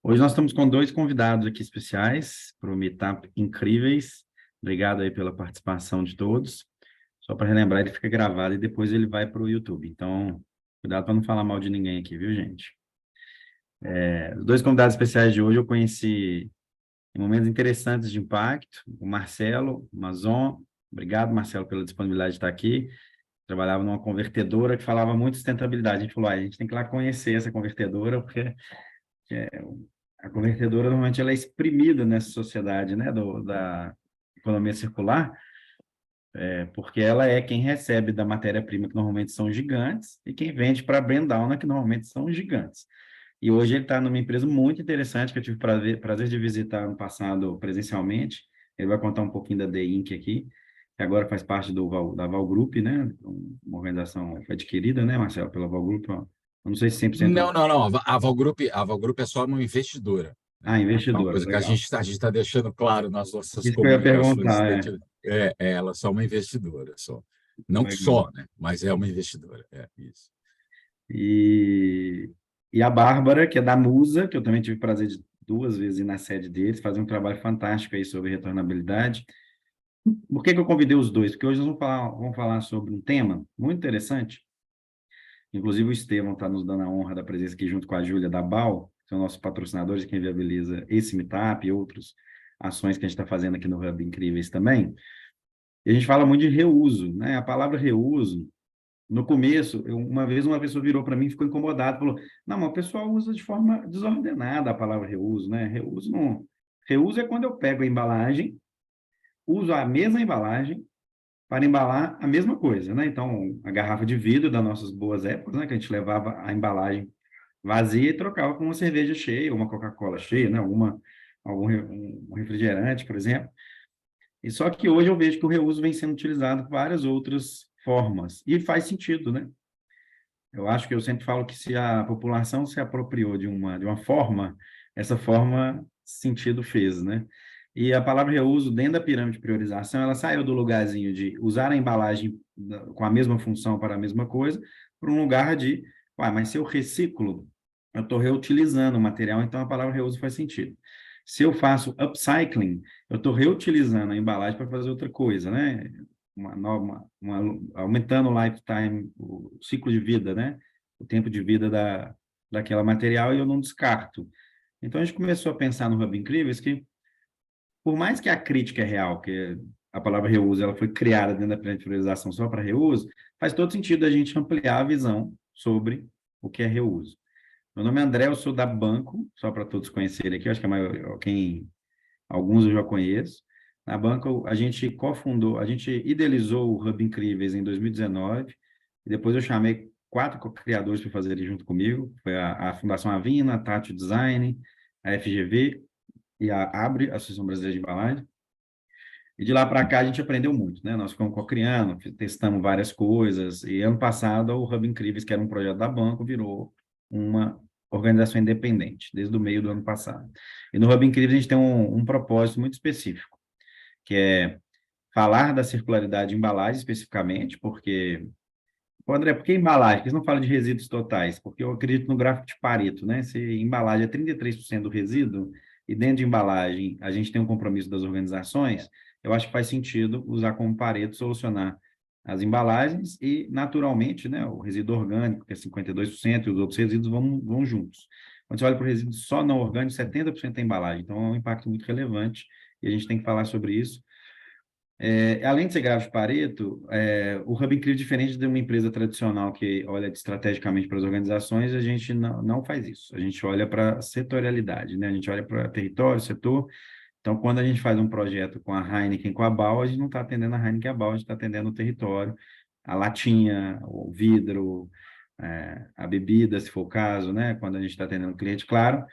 Hoje nós estamos com dois convidados aqui especiais para o Meetup Incríveis. Obrigado aí pela participação de todos. Só para relembrar, ele fica gravado e depois ele vai para o YouTube. Então, cuidado para não falar mal de ninguém aqui, viu, gente? Os dois convidados especiais de hoje eu conheci em momentos interessantes de impacto. O Marcelo Mazon. Obrigado, Marcelo, pela disponibilidade de estar aqui. Trabalhava numa convertedora que falava muito de sustentabilidade. A gente falou, a gente tem que ir lá conhecer essa convertedora, porque a convertedora, normalmente, ela é exprimida nessa sociedade, né, da economia circular, porque ela é quem recebe da matéria-prima, que normalmente são gigantes, e quem vende para a Brandowner, que normalmente são gigantes. E hoje ele está numa empresa muito interessante, que eu tive prazer de visitar no passado presencialmente. Ele vai contar um pouquinho da The Inc. aqui, que agora faz parte da Val Group, né, uma organização adquirida, né, Marcelo, pela Val Group. Ó. Eu não sei se 100%... Não, não, não. A Val Group é só uma investidora, Ah, né? É uma investidora, coisa que a legal. gente está deixando claro nas nossas Isso que eu ia comunicações. perguntar, é. Ela é só uma investidora, só. Não Legal. só, né? Mas é uma investidora. É isso. E, e a Bárbara, que é da Musa, que eu também tive o prazer de duas vezes ir na sede deles, fazer um trabalho fantástico aí sobre retornabilidade. Por que que eu convidei os dois? Porque hoje nós vamos falar sobre um tema muito interessante. Inclusive o Estevão está nos dando a honra da presença aqui junto com a Júlia da BAL, que são nossos patrocinadores, quem viabiliza esse meetup e outras ações que a gente está fazendo aqui no Hub Incríveis também. E a gente fala muito de reuso, né? A palavra reuso, no começo, uma vez uma pessoa virou para mim e ficou incomodada, falou, não, mas o pessoal usa de forma desordenada a palavra reuso, né? Reuso não... Reuso é quando eu pego a embalagem, uso a mesma embalagem para embalar a mesma coisa, né? Então, a garrafa de vidro das nossas boas épocas, né? Que a gente levava a embalagem vazia e trocava com uma cerveja cheia, uma Coca-Cola cheia, né? Um refrigerante, por exemplo. E só que hoje eu vejo que o reuso vem sendo utilizado por várias outras formas. E faz sentido, né? Eu acho que eu sempre falo que se a população se apropriou de uma forma, essa forma sentido fez, né? E a palavra reuso, dentro da pirâmide de priorização, ela saiu do lugarzinho de usar a embalagem com a mesma função para a mesma coisa, para um lugar de, uai, mas se eu reciclo, eu estou reutilizando o material, então a palavra reuso faz sentido. Se eu faço upcycling, eu estou reutilizando a embalagem para fazer outra coisa, né? Aumentando o lifetime, o ciclo de vida, né? O tempo de vida daquela material e eu não descarto. Então, a gente começou a pensar no Hub Incríveis que, por mais que a crítica é real, que a palavra reuso ela foi criada dentro da priorização só para reuso, faz todo sentido a gente ampliar a visão sobre o que é reuso. Meu nome é André, eu sou da Banco, só para todos conhecerem aqui, eu acho que alguns eu já conheço. Na Banco, a gente cofundou, a gente idealizou o Hub Incríveis em 2019, e depois eu chamei 4 co-criadores para fazerem junto comigo, foi a Fundação Avina, a Tati Design, a FGV e a Abre, a Associação Brasileira de Embalagem. E de lá para cá a gente aprendeu muito, né? Nós ficamos co-criando, testamos várias coisas, e ano passado o Hub Incríveis, que era um projeto da Banco, virou uma organização independente, desde o meio do ano passado. E no Hub Incríveis a gente tem um propósito muito específico, que é falar da circularidade de embalagem especificamente, porque... Pô, André, por que embalagem? Por que você não fala de resíduos totais? Porque eu acredito no gráfico de Pareto, né? Se embalagem é 33% do resíduo, e dentro de embalagem a gente tem um compromisso das organizações, eu acho que faz sentido usar como Pareto solucionar as embalagens e, naturalmente, né, o resíduo orgânico, que é 52%, e os outros resíduos vão juntos. Quando você olha para o resíduo só não orgânico, 70% é embalagem. Então, é um impacto muito relevante e a gente tem que falar sobre isso. Além de ser grave de Pareto, o Hub Incrível, diferente de uma empresa tradicional que olha estrategicamente para as organizações, a gente não faz isso. A gente olha para setorialidade, né? A gente olha para território, setor. Então, quando a gente faz um projeto com a Heineken, com a Ball, a gente não está atendendo a Heineken e a Ball, a gente está atendendo o território, a latinha, o vidro, a bebida, se for o caso, né? Quando a gente está atendendo o cliente, claro.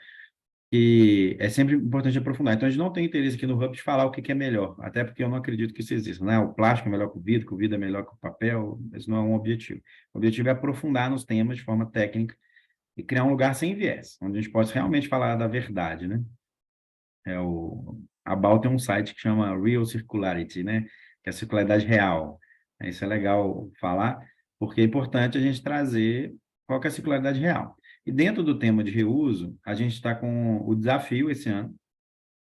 E é sempre importante aprofundar. Então, a gente não tem interesse aqui no Hub de falar o que é melhor, até porque eu não acredito que isso exista, né? O plástico é melhor que o vidro é melhor que o papel, esse não é um objetivo. O objetivo é aprofundar nos temas de forma técnica e criar um lugar sem viés, onde a gente possa realmente falar da verdade, né? A BAL tem um site que chama Real Circularity, né? Que é a circularidade real. Isso é legal falar, porque é importante a gente trazer qual que é a circularidade real. E dentro do tema de reuso, a gente está com o desafio esse ano.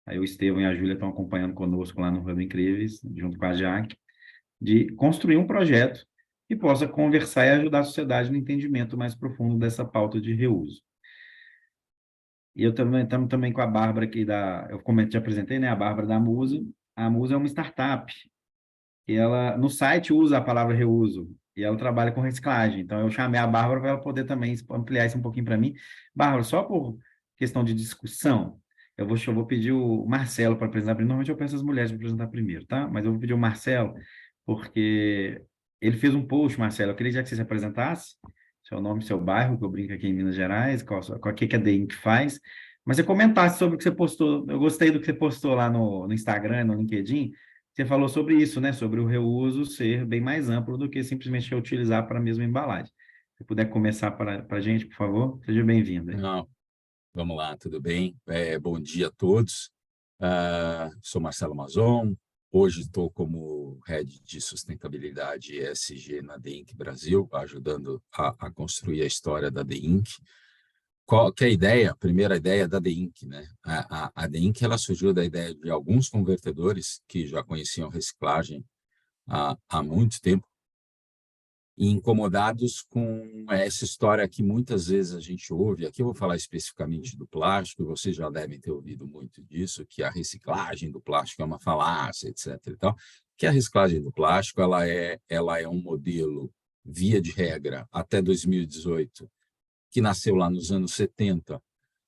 Aí o Estevão e a Júlia estão acompanhando conosco lá no Hub Incríveis, junto com a Jaque, de construir um projeto que possa conversar e ajudar a sociedade no entendimento mais profundo dessa pauta de reuso. E eu também estamos também com a Bárbara aqui te apresentei, né? A Bárbara da Musa. A Musa é uma startup e ela no site usa a palavra reuso e ela trabalha com reciclagem. Então eu chamei a Bárbara para ela poder também ampliar isso um pouquinho para mim. Bárbara, só por questão de discussão, eu vou pedir o Marcelo para apresentar primeiro. Normalmente eu peço as mulheres para apresentar primeiro, tá? Mas eu vou pedir o Marcelo porque ele fez um post, Marcelo. Eu queria já que você se apresentasse, seu nome, seu bairro, que eu brinco aqui em Minas Gerais, qual que a The Inc. faz. Mas você comentasse sobre o que você postou. Eu gostei do que você postou lá no Instagram, no LinkedIn. Você falou sobre isso, né? Sobre o reuso ser bem mais amplo do que simplesmente utilizar para a mesma embalagem. Se puder começar para a gente, por favor, seja bem-vindo. Não, vamos lá, tudo bem? Bom dia a todos. Sou Marcelo Mazon. Hoje estou como Head de Sustentabilidade ESG na The Inc. Brasil, ajudando a construir a história da The Inc. Qual que é a ideia? A primeira ideia da The Inc., né? A The Inc. ela surgiu da ideia de alguns convertedores que já conheciam reciclagem há muito tempo, e incomodados com essa história que muitas vezes a gente ouve. Aqui eu vou falar especificamente do plástico, vocês já devem ter ouvido muito disso, que a reciclagem do plástico é uma falácia, etc. e tal. Que a reciclagem do plástico ela é um modelo, via de regra, até 2018, que nasceu lá nos anos 70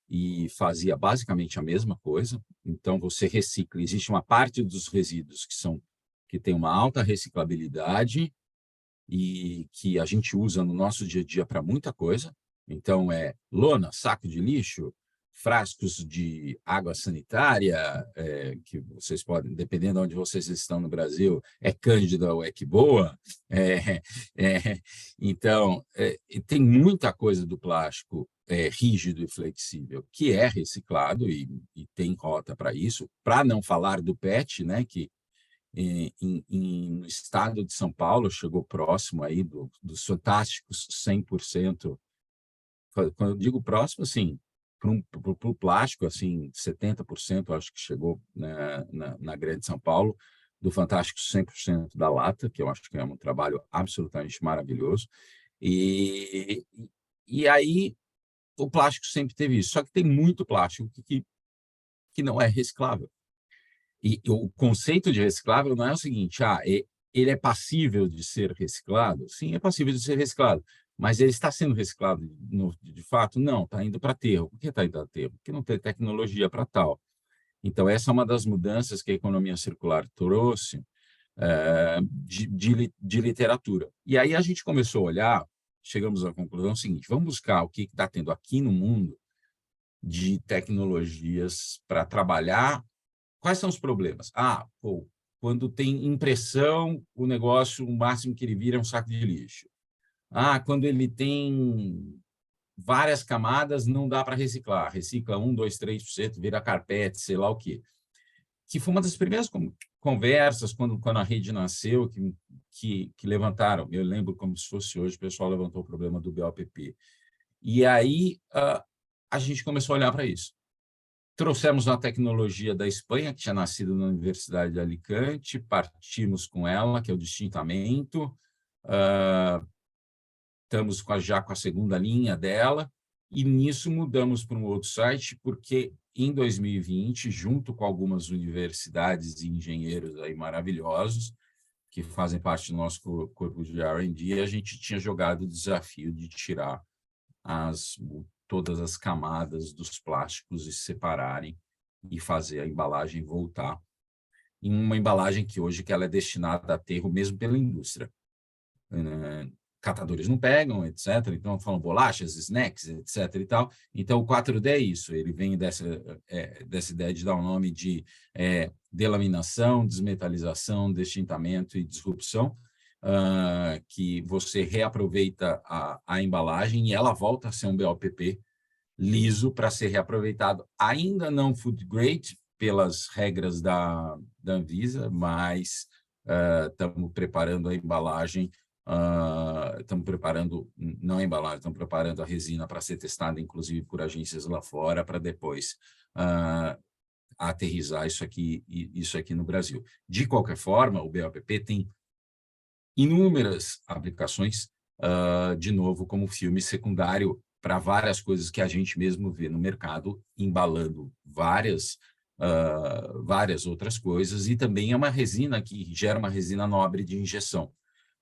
e fazia basicamente a mesma coisa. Então, você recicla, existe uma parte dos resíduos que tem uma alta reciclabilidade e que a gente usa no nosso dia a dia para muita coisa. Então, lona, saco de lixo, frascos de água sanitária, que vocês podem, dependendo de onde vocês estão no Brasil, é Cândida ou é que boa. Então, tem muita coisa do plástico rígido e flexível que é reciclado e tem rota para isso, para não falar do PET, né, que no estado de São Paulo chegou próximo aí dos fantásticos 100%. Quando eu digo próximo, assim, para o plástico, assim, 70%, acho que chegou na Grande São Paulo, do fantástico 100% da lata, que eu acho que é um trabalho absolutamente maravilhoso. E aí o plástico sempre teve isso, só que tem muito plástico que não é reciclável. E o conceito de reciclável não é o seguinte: ele é passível de ser reciclado? Sim, é passível de ser reciclado. Mas ele está sendo reciclado de fato? Não, está indo para aterro. Por que está indo para aterro? Porque não tem tecnologia para tal. Então, essa é uma das mudanças que a economia circular trouxe de literatura. E aí a gente começou a olhar, chegamos à conclusão seguinte: vamos buscar o que está tendo aqui no mundo de tecnologias para trabalhar. Quais são os problemas? Quando tem impressão, o negócio, o máximo que ele vira é um saco de lixo. Quando ele tem várias camadas, não dá para reciclar. Recicla 1, 2, 3%, vira carpete, sei lá o quê. Que foi uma das primeiras conversas, quando a rede nasceu, que levantaram. Eu lembro como se fosse hoje, o pessoal levantou o problema do BOPP. E aí a gente começou a olhar para isso. Trouxemos uma tecnologia da Espanha, que tinha nascido na Universidade de Alicante, partimos com ela, que é o destintamento, estamos já com a segunda linha dela, e nisso mudamos para um outro site, porque em 2020, junto com algumas universidades e engenheiros aí maravilhosos, que fazem parte do nosso corpo de R&D, a gente tinha jogado o desafio de tirar todas as camadas dos plásticos e separarem e fazer a embalagem voltar em uma embalagem que hoje ela é destinada a aterro mesmo pela indústria. Catadores não pegam, etc. Então, falam bolachas, snacks, etc. e tal. Então, o 4D é isso. Ele vem dessa ideia de dar o nome de delaminação, desmetalização, destintamento e disrupção, que você reaproveita a embalagem e ela volta a ser um BOPP liso para ser reaproveitado. Ainda não food grade, pelas regras da Anvisa, mas estamos preparando a embalagem estamos preparando, não a embalagem, estamos preparando a resina para ser testada, inclusive, por agências lá fora, para depois aterrissar isso aqui no Brasil. De qualquer forma, o BOPP tem inúmeras aplicações, de novo, como filme secundário para várias coisas que a gente mesmo vê no mercado, embalando várias outras coisas, e também é uma resina que gera uma resina nobre de injeção.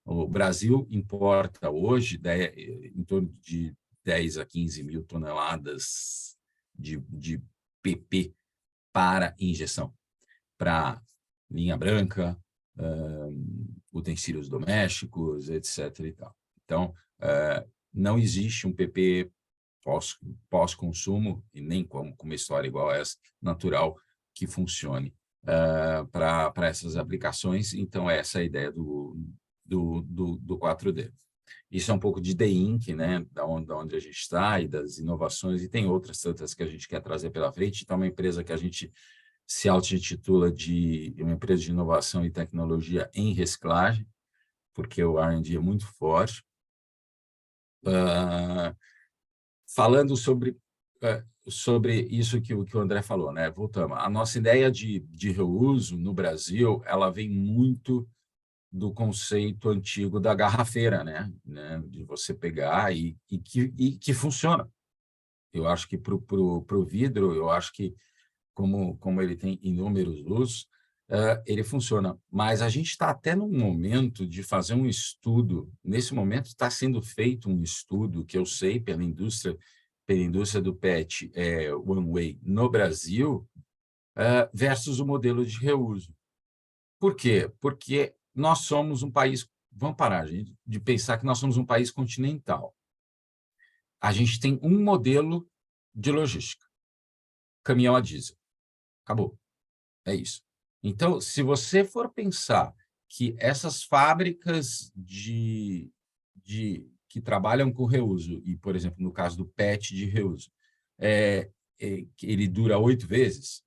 O Brasil importa hoje em torno de 10 a 15 mil toneladas de PP para injeção, para linha branca, utensílios domésticos, etc. E tal. Então, não existe um PP pós-consumo, e nem com uma história igual a essa, natural, que funcione para essas aplicações. Então, essa é a ideia do 4D. Isso é um pouco de The Inc., né? da onde a gente está e das inovações, e tem outras tantas que a gente quer trazer pela frente. Então, é uma empresa que a gente se auto-intitula de uma empresa de inovação e tecnologia em reciclagem, porque o R&D é muito forte. Falando sobre isso que o André falou, né? Voltamos. A nossa ideia de reuso no Brasil, ela vem muito do conceito antigo da garrafeira, né? De você pegar e que funciona. Eu acho que para o vidro, eu acho que como ele tem inúmeros usos, ele funciona. Mas a gente está até no momento de fazer um estudo. Nesse momento está sendo feito um estudo que eu sei pela indústria do PET, One Way, no Brasil, versus o modelo de reuso. Por quê? Porque nós somos um país... Vamos parar, gente, de pensar que nós somos um país continental. A gente tem um modelo de logística. Caminhão a diesel. Acabou. É isso. Então, se você for pensar que essas fábricas que trabalham com reuso, e, por exemplo, no caso do PET de reuso, ele dura 8 vezes,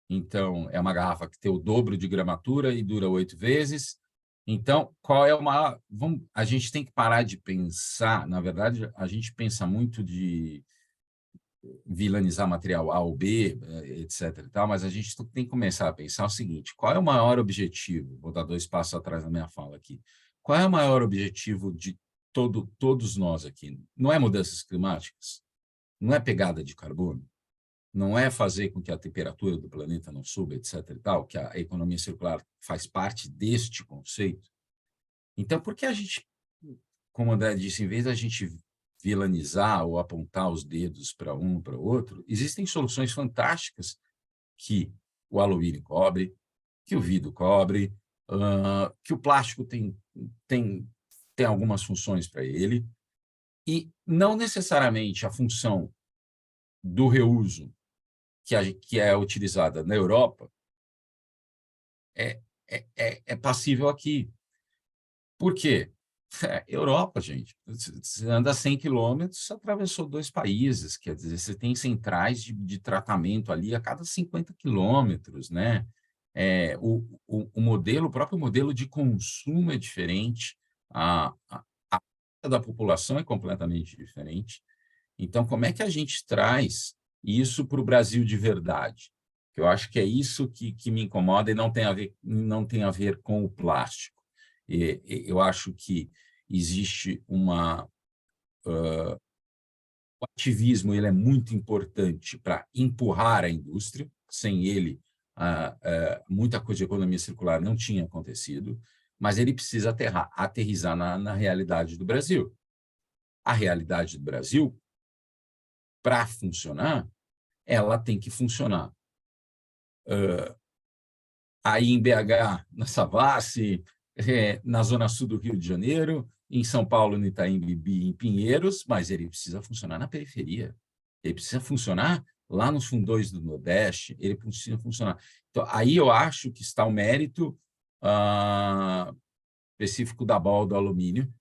então é uma garrafa que tem o dobro de gramatura e dura 8 vezes. Então, qual é o maior... a gente tem que parar de pensar, na verdade, a gente pensa muito de vilanizar material A ou B, etc. e tal, mas a gente tem que começar a pensar o seguinte: qual é o maior objetivo? Vou dar 2 passos atrás na minha fala aqui. Qual é o maior objetivo de todos nós aqui? Não é mudanças climáticas? Não é pegada de carbono? Não é fazer com que a temperatura do planeta não suba, etc. e tal, que a economia circular faz parte deste conceito? Então, por que a gente, como o André disse, em vez da gente vilanizar ou apontar os dedos para um para o outro, existem soluções fantásticas que o alumínio cobre, que o vidro cobre, que o plástico tem algumas funções para ele, e não necessariamente a função do reuso que é utilizada na Europa é passível aqui. Por quê? Europa, gente. Você anda 100 quilômetros, você atravessou 2 países, quer dizer, você tem centrais de tratamento ali a cada 50 quilômetros, né? O próprio modelo de consumo é diferente, a da população é completamente diferente. Então, como é que a gente traz isso para o Brasil de verdade? Eu acho que é isso que me incomoda, e não tem a ver com o plástico. Eu acho que existe o ativismo, ele é muito importante para empurrar a indústria. Sem ele, muita coisa de economia circular não tinha acontecido, mas ele precisa aterrissar na realidade do Brasil. A realidade do Brasil, para funcionar, ela tem que funcionar aí em BH, na Savassi, na zona sul do Rio de Janeiro, em São Paulo, no Itaim Bibi, em Pinheiros, mas ele precisa funcionar na periferia. Ele precisa funcionar lá nos fundões do Nordeste, ele precisa funcionar. Então, aí eu acho que está o mérito específico da BOL do alumínio,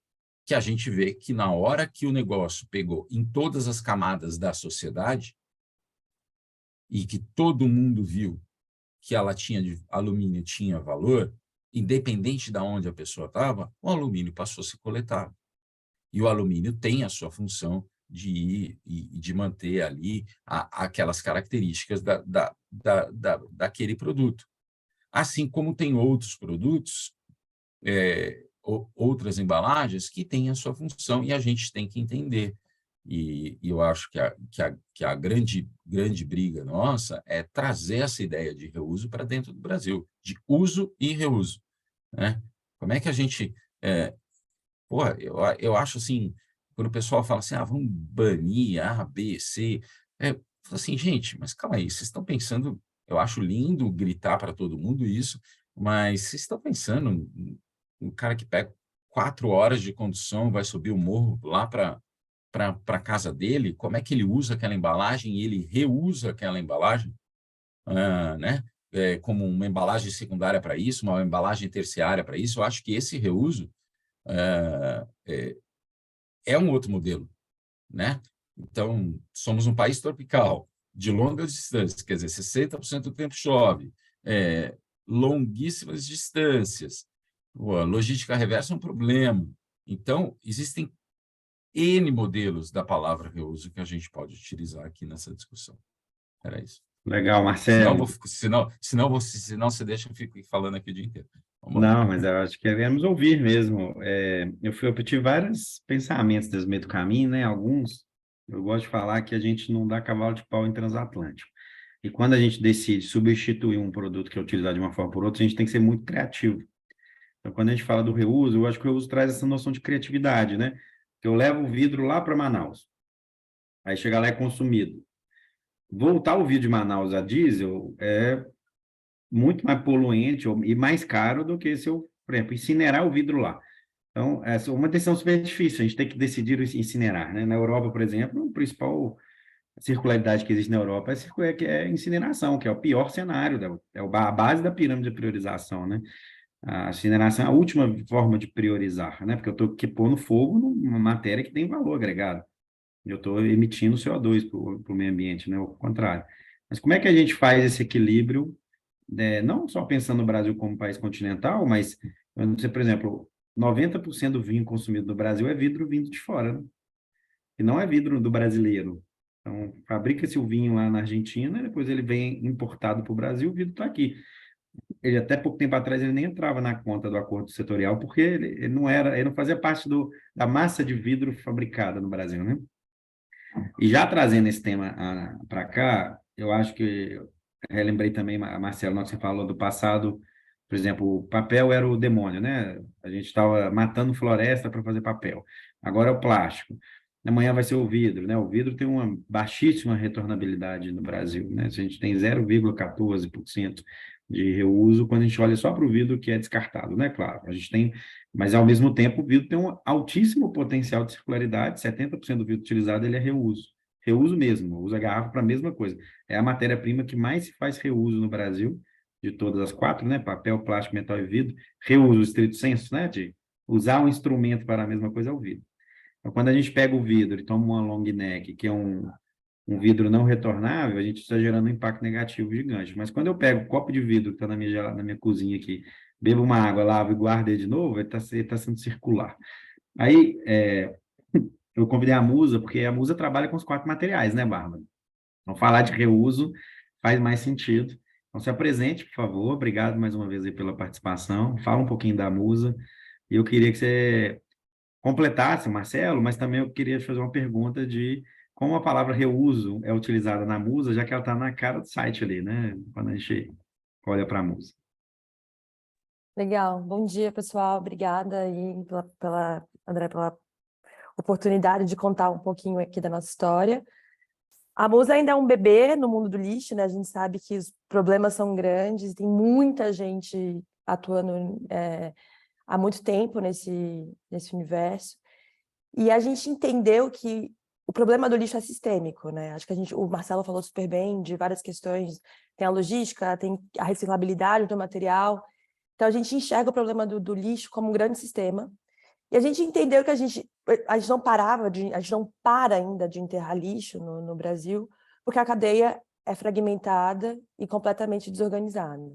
que a gente vê que na hora que o negócio pegou em todas as camadas da sociedade e que todo mundo viu que a latinha de alumínio tinha valor, independente de onde a pessoa estava, o alumínio passou a ser coletado. E o alumínio tem a sua função de ir e de manter ali aquelas características daquele produto. Assim como tem outros produtos, outras embalagens que têm a sua função e a gente tem que entender. E eu acho que a grande briga nossa é trazer essa ideia de reuso para dentro do Brasil, de uso e reuso, né? Como é que a gente... eu acho assim, quando o pessoal fala assim, vamos banir A, B, C, falo assim, gente, mas calma aí, vocês estão pensando, eu acho lindo gritar para todo mundo isso, mas vocês estão pensando um cara que pega 4 horas de condução, vai subir o morro lá para a casa dele, como é que ele usa aquela embalagem e ele reusa aquela embalagem, né? Como uma embalagem secundária para isso, uma embalagem terciária para isso. Eu acho que esse reuso é um outro modelo, né? Então, somos um país tropical, de longas distâncias, quer dizer, 60% do tempo chove, longuíssimas distâncias, a logística reversa é um problema. Então, existem N modelos da palavra reuso que a gente pode utilizar aqui nessa discussão. Era isso. Legal, Marcelo. Senão você deixa eu fico falando aqui o dia inteiro. Vamos lá. Não, mas eu acho que devemos ouvir mesmo. Eu tive vários pensamentos desse meio do caminho, né? Alguns, eu gosto de falar que a gente não dá cavalo de pau em transatlântico. E quando a gente decide substituir um produto que é utilizado de uma forma por outra, a gente tem que ser muito criativo. Então, quando a gente fala do reuso, eu acho que o reuso traz essa noção de criatividade, né? Que eu levo o vidro lá para Manaus, aí chega lá e é consumido. Voltar o vidro de Manaus a diesel é muito mais poluente e mais caro do que se eu, por exemplo, incinerar o vidro lá. Então, essa é uma decisão super difícil, a gente tem que decidir incinerar, né? Na Europa, por exemplo, a principal circularidade que existe na Europa que é incineração, que é o pior cenário, a base da pirâmide de priorização, né? A incineração é a última forma de priorizar, né? Porque eu estou pondo fogo numa matéria que tem valor agregado. Eu estou emitindo CO2 para o meio ambiente, né? Ao contrário. Mas como é que a gente faz esse equilíbrio, não só pensando no Brasil como país continental, mas, por exemplo, 90% do vinho consumido no Brasil é vidro vindo de fora, né? E não é vidro do brasileiro. Então, fabrica-se o vinho lá na Argentina, depois ele vem importado para o Brasil, o vidro está aqui. Ele até pouco tempo atrás ele nem entrava na conta do acordo setorial, porque ele não fazia parte da massa de vidro fabricada no Brasil, né? E já trazendo esse tema para cá, eu acho que eu relembrei também, Marcelo, nós você falou do passado, por exemplo, o papel era o demônio, né? A gente estava matando floresta para fazer papel. Agora é o plástico. Amanhã vai ser o vidro, né? O vidro tem uma baixíssima retornabilidade no Brasil, né? A gente tem 0,14% de reuso quando a gente olha só para o vidro que é descartado, né? Claro, a gente tem, mas ao mesmo tempo o vidro tem um altíssimo potencial de circularidade, 70% do vidro utilizado ele é reuso. Reuso mesmo, usa garrafa para a mesma coisa. É a matéria-prima que mais se faz reuso no Brasil, de todas as quatro, né? Papel, plástico, metal e vidro. Reuso estrito senso, né? De usar um instrumento para a mesma coisa é o vidro. Então, quando a gente pega o vidro e toma uma long neck, que é um vidro não retornável, a gente está gerando um impacto negativo gigante. Mas quando eu pego o copo de vidro que está na minha cozinha aqui, bebo uma água, lavo e guardo ele de novo, ele está sendo circular. Aí, eu convidei a Musa, porque a Musa trabalha com os quatro materiais, né, Bárbara? Então, falar de reuso faz mais sentido. Então, se apresente, por favor. Obrigado mais uma vez aí pela participação. Fala um pouquinho da Musa. E eu queria que você completasse, Marcelo, mas também eu queria te fazer uma pergunta de como a palavra reuso é utilizada na Musa, já que ela está na cara do site ali, né? Quando a gente olha para a Musa. Legal. Bom dia, pessoal. Obrigada aí André, pela oportunidade de contar um pouquinho aqui da nossa história. A Musa ainda é um bebê no mundo do lixo, né? A gente sabe que os problemas são grandes, tem muita gente atuando há muito tempo nesse universo. E a gente entendeu que o problema do lixo é sistêmico, né? Acho que o Marcelo falou super bem de várias questões. Tem a logística, tem a reciclabilidade do material. Então, a gente enxerga o problema do lixo como um grande sistema. E a gente entendeu que a gente não para ainda de enterrar lixo no Brasil, porque a cadeia é fragmentada e completamente desorganizada.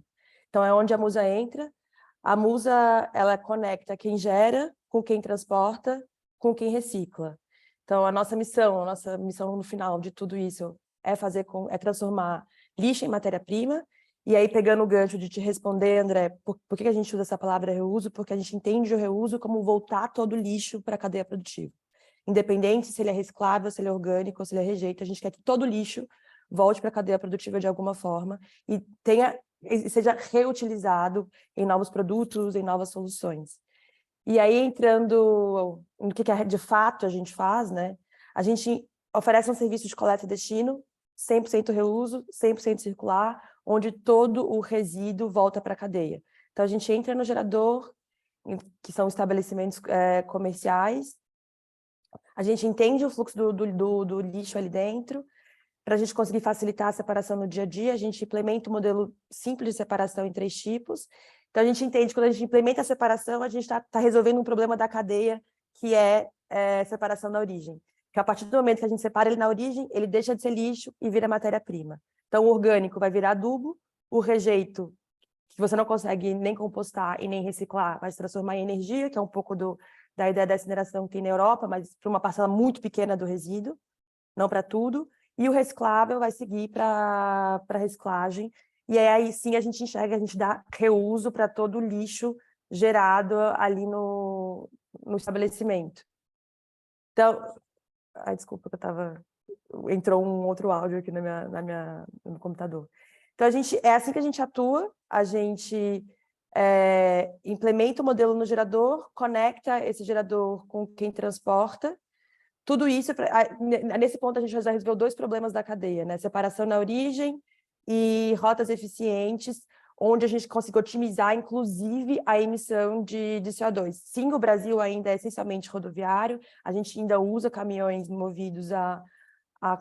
Então, é onde a Musa entra. A Musa, ela conecta quem gera com quem transporta, com quem recicla. Então, a nossa missão no final de tudo isso é transformar lixo em matéria-prima. E aí, pegando o gancho de te responder, André, por que a gente usa essa palavra reuso? Porque a gente entende o reuso como voltar todo o lixo para a cadeia produtiva. Independente se ele é reciclável, se ele é orgânico, ou se ele é rejeito, a gente quer que todo o lixo volte para a cadeia produtiva de alguma forma e seja reutilizado em novos produtos, em novas soluções. E aí, entrando no que de fato a gente faz, né? A gente oferece um serviço de coleta e destino, 100% reuso, 100% circular, onde todo o resíduo volta para a cadeia. Então, a gente entra no gerador, que são estabelecimentos comerciais, a gente entende o fluxo do lixo ali dentro, para a gente conseguir facilitar a separação no dia a dia, a gente implementa um modelo simples de separação em 3 tipos. Então, a gente entende que quando a gente implementa a separação, a gente está resolvendo um problema da cadeia, que é separação da origem. Que a partir do momento que a gente separa ele na origem, ele deixa de ser lixo e vira matéria-prima. Então, o orgânico vai virar adubo, o rejeito, que você não consegue nem compostar e nem reciclar, vai se transformar em energia, que é um pouco da ideia da incineração que tem na Europa, mas para uma parcela muito pequena do resíduo, não para tudo. E o reciclável vai seguir para reciclagem. E aí sim a gente enxerga, a gente dá reuso para todo o lixo gerado ali no estabelecimento. Então, desculpa que entrou um outro áudio aqui no computador. Então, é assim que a gente atua, a gente implementa o modelo no gerador, conecta esse gerador com quem transporta. Tudo isso, nesse ponto, a gente já resolveu 2 problemas da cadeia, né? Separação na origem e rotas eficientes, onde a gente conseguiu otimizar, inclusive, a emissão de CO2. Sim, o Brasil ainda é essencialmente rodoviário, a gente ainda usa caminhões movidos a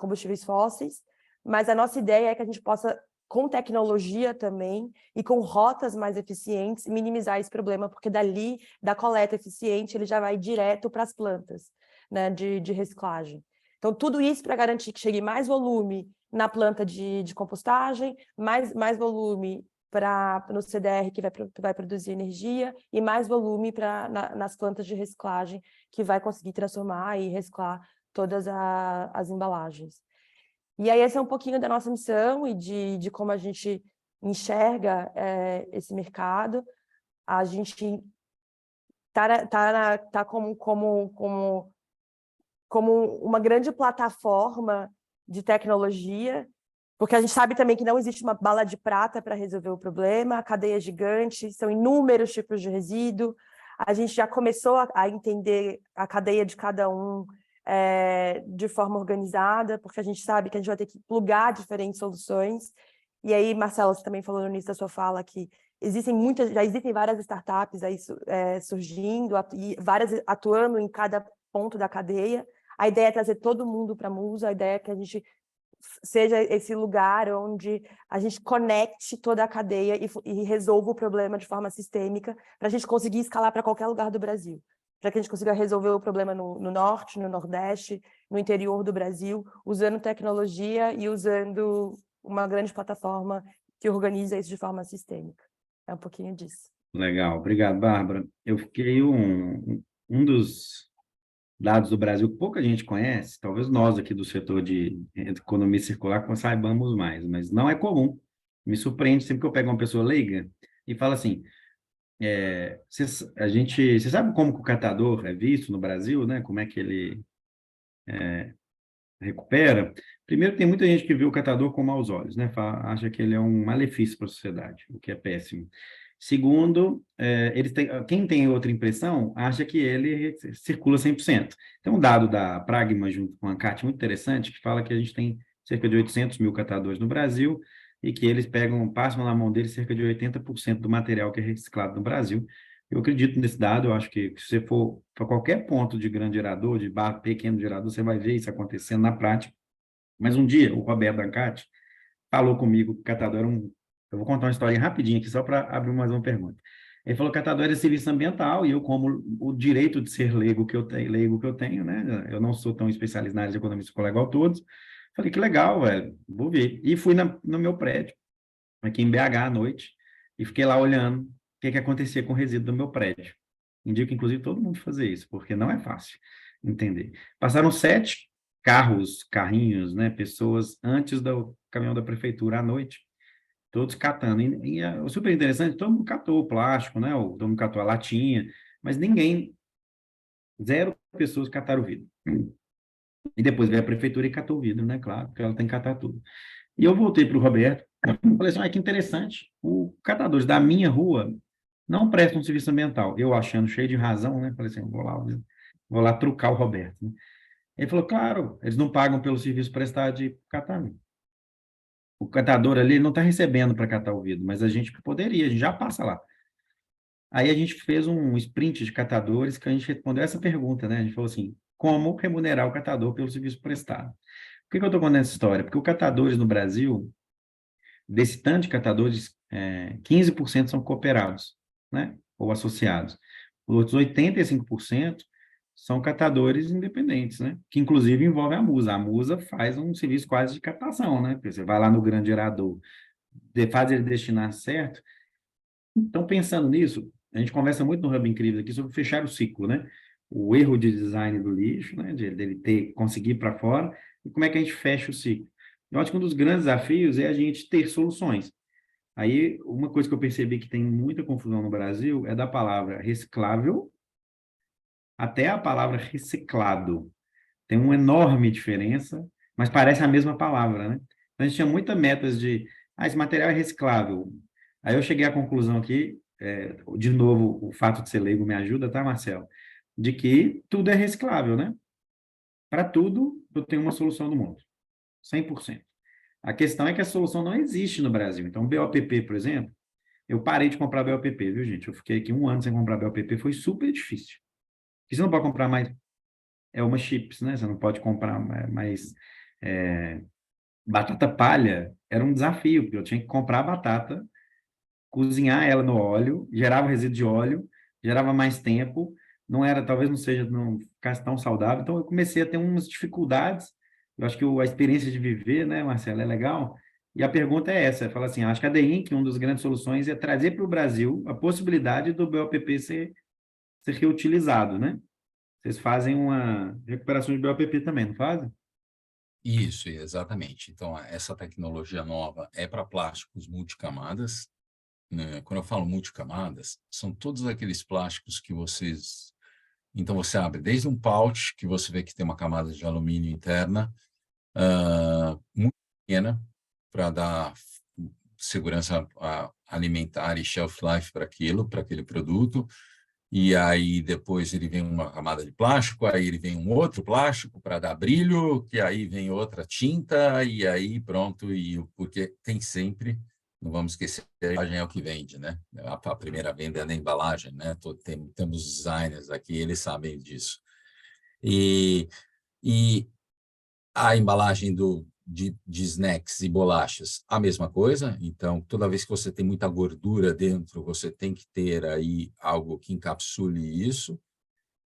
combustíveis fósseis, mas a nossa ideia é que a gente possa, com tecnologia também, e com rotas mais eficientes, minimizar esse problema, porque dali, da coleta eficiente, ele já vai direto para as plantas, né, de reciclagem. Então, tudo isso para garantir que chegue mais volume na planta de compostagem, mais volume no CDR, que vai produzir energia, e mais volume nas plantas de reciclagem, que vai conseguir transformar e reciclar todas as embalagens. E aí, esse é um pouquinho da nossa missão e de como a gente enxerga esse mercado. A gente tá como uma grande plataforma de tecnologia, porque a gente sabe também que não existe uma bala de prata para resolver o problema, a cadeia é gigante, são inúmeros tipos de resíduo, a gente já começou a entender a cadeia de cada um de forma organizada, porque a gente sabe que a gente vai ter que plugar diferentes soluções. E aí, Marcelo, você também falou no início da sua fala que já existem várias startups aí surgindo, e várias atuando em cada ponto da cadeia. A ideia é trazer todo mundo para a Musa, a ideia é que a gente seja esse lugar onde a gente conecte toda a cadeia e resolva o problema de forma sistêmica, para a gente conseguir escalar para qualquer lugar do Brasil, para que a gente consiga resolver o problema no norte, no nordeste, no interior do Brasil, usando tecnologia e usando uma grande plataforma que organiza isso de forma sistêmica. É um pouquinho disso. Legal, obrigado, Bárbara. Eu fiquei um dos dados do Brasil que pouca gente conhece, talvez nós aqui do setor de economia circular saibamos mais, mas não é comum. Me surpreende sempre que eu pego uma pessoa leiga e falo assim, você sabe como que o catador é visto no Brasil, né? Como é que ele recupera? Primeiro, tem muita gente que vê o catador com maus olhos, né? Acha que ele é um malefício para a sociedade, o que é péssimo. Segundo, quem tem outra impressão acha que ele circula 100%. Tem um dado da Pragma junto com a ANCAT muito interessante que fala que a gente tem cerca de 800 mil catadores no Brasil e que eles passam na mão deles cerca de 80% do material que é reciclado no Brasil. Eu acredito nesse dado, eu acho que se você for para qualquer ponto de grande gerador, de pequeno gerador, você vai ver isso acontecendo na prática. Mas um dia, o Roberto da ANCAT falou comigo que o catador era Eu vou contar uma história rapidinho aqui, só para abrir mais uma pergunta. Ele falou que catador é serviço ambiental, e eu, como o direito de ser leigo que eu tenho, né? Eu não sou tão especialista na área de economia circular igual todos. Falei, que legal, velho, vou ver. E fui no meu prédio, aqui em BH à noite, e fiquei lá olhando. que acontecia com o resíduo do meu prédio. Indico, inclusive, todo mundo fazer isso, porque não é fácil entender. Passaram 7 carrinhos, né, pessoas antes do caminhão da prefeitura à noite, todos catando. E é super interessante, todo mundo catou o plástico, né, todo mundo catou a latinha, mas ninguém, 0 pessoas cataram o vidro. E depois veio a prefeitura e catou o vidro, né, claro, porque ela tem que catar tudo. E eu voltei para o Roberto, falei assim, que interessante, os catadores da minha rua não prestam um serviço ambiental. Eu achando cheio de razão, né, falei assim, vou lá trucar o Roberto, né? Ele falou, claro, eles não pagam pelo serviço prestado de catar. O catador ali não está recebendo para catar o vidro, mas a gente poderia, a gente já passa lá. Aí a gente fez um sprint de catadores que a gente respondeu essa pergunta, né? A gente falou assim, como remunerar o catador pelo serviço prestado? Por que eu estou contando essa história? Porque os catadores no Brasil, desse tanto de catadores, 15% são cooperados, né? Ou associados. Os outros 85% são catadores independentes, né? Que inclusive envolve a Musa. A Musa faz um serviço quase de captação, né? Você vai lá no grande gerador, faz ele destinar certo. Então, pensando nisso, a gente conversa muito no Hub Incrível aqui sobre fechar o ciclo, né? O erro de design do lixo, né? Dele conseguir para fora, e como é que a gente fecha o ciclo. Eu acho que um dos grandes desafios é a gente ter soluções. Aí, uma coisa que eu percebi que tem muita confusão no Brasil é da palavra reciclável até a palavra reciclado. Tem uma enorme diferença, mas parece a mesma palavra, né? Então, a gente tinha muitas metas de, esse material é reciclável. Aí eu cheguei à conclusão aqui, de novo, o fato de ser leigo me ajuda, tá, Marcelo? De que tudo é reciclável, né? Para tudo, eu tenho uma solução no mundo, 100%. A questão é que a solução não existe no Brasil. Então, BOPP, por exemplo, eu parei de comprar BOPP, viu, gente? Eu fiquei aqui 1 ano sem comprar BOPP, foi super difícil. Porque você não pode comprar mais, uma chips, né? Você não pode comprar mais batata palha, era um desafio, porque eu tinha que comprar a batata, cozinhar ela no óleo, gerava resíduo de óleo, gerava mais tempo, não era, talvez não seja, não ficasse tão saudável, então eu comecei a ter umas dificuldades. Eu acho que a experiência de viver, né, Marcelo, é legal. E a pergunta é essa, fala assim, acho que a DEINC, uma das grandes soluções é trazer para o Brasil a possibilidade do BOPP ser reutilizado, né? Vocês fazem uma recuperação de BOPP também, não fazem? Isso, exatamente. Então, essa tecnologia nova é para plásticos multicamadas, né? Quando eu falo multicamadas, são todos aqueles plásticos que vocês... Então, você abre desde um pouch, que você vê que tem uma camada de alumínio interna, muito pequena, para dar segurança alimentar e shelf life para aquele produto. E aí depois ele vem uma camada de plástico, aí ele vem um outro plástico para dar brilho, que aí vem outra tinta, e aí pronto, porque tem sempre, não vamos esquecer, a embalagem é o que vende, né? A primeira venda é na embalagem, né? Temos designers aqui, eles sabem disso. E a embalagem de snacks e bolachas, a mesma coisa. Então, toda vez que você tem muita gordura dentro, você tem que ter aí algo que encapsule isso,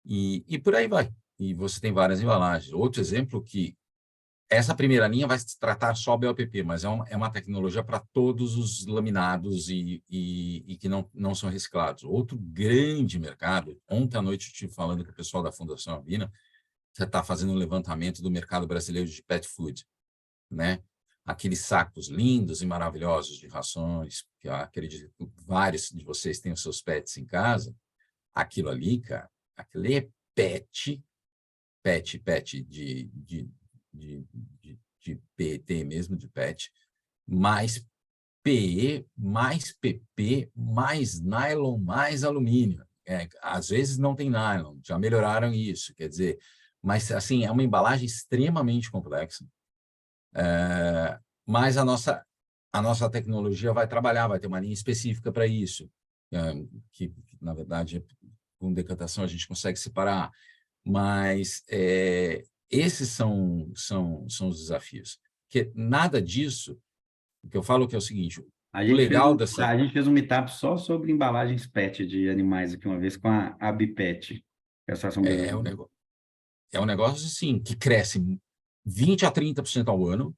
e por aí vai. E você tem várias embalagens. Outro exemplo que essa primeira linha vai se tratar só BOPP, mas é uma tecnologia para todos os laminados e que não são reciclados. Outro grande mercado, ontem à noite eu estive falando com o pessoal da Fundação Avina, você está fazendo um levantamento do mercado brasileiro de pet food, né? Aqueles sacos lindos e maravilhosos de rações, que eu acredito que vários de vocês têm os seus pets em casa. Aquilo ali, cara, aquilo ali é pet de PET mesmo, de PET, mais PE, mais PP, mais nylon, mais alumínio. Às vezes não tem nylon, já melhoraram isso, quer dizer, mas assim, é uma embalagem extremamente complexa. Mas a nossa tecnologia vai trabalhar, vai ter uma linha específica para isso, que na verdade, com decantação a gente consegue separar, mas esses são os desafios. Porque nada disso, o que eu falo que é o seguinte, A o gente fez legal um, dessa... a gente fez um meetup só sobre embalagens PET de animais aqui uma vez com a Abipet, que é a Associação É, Brasileira. é um negócio assim, que cresce 20% a 30% ao ano.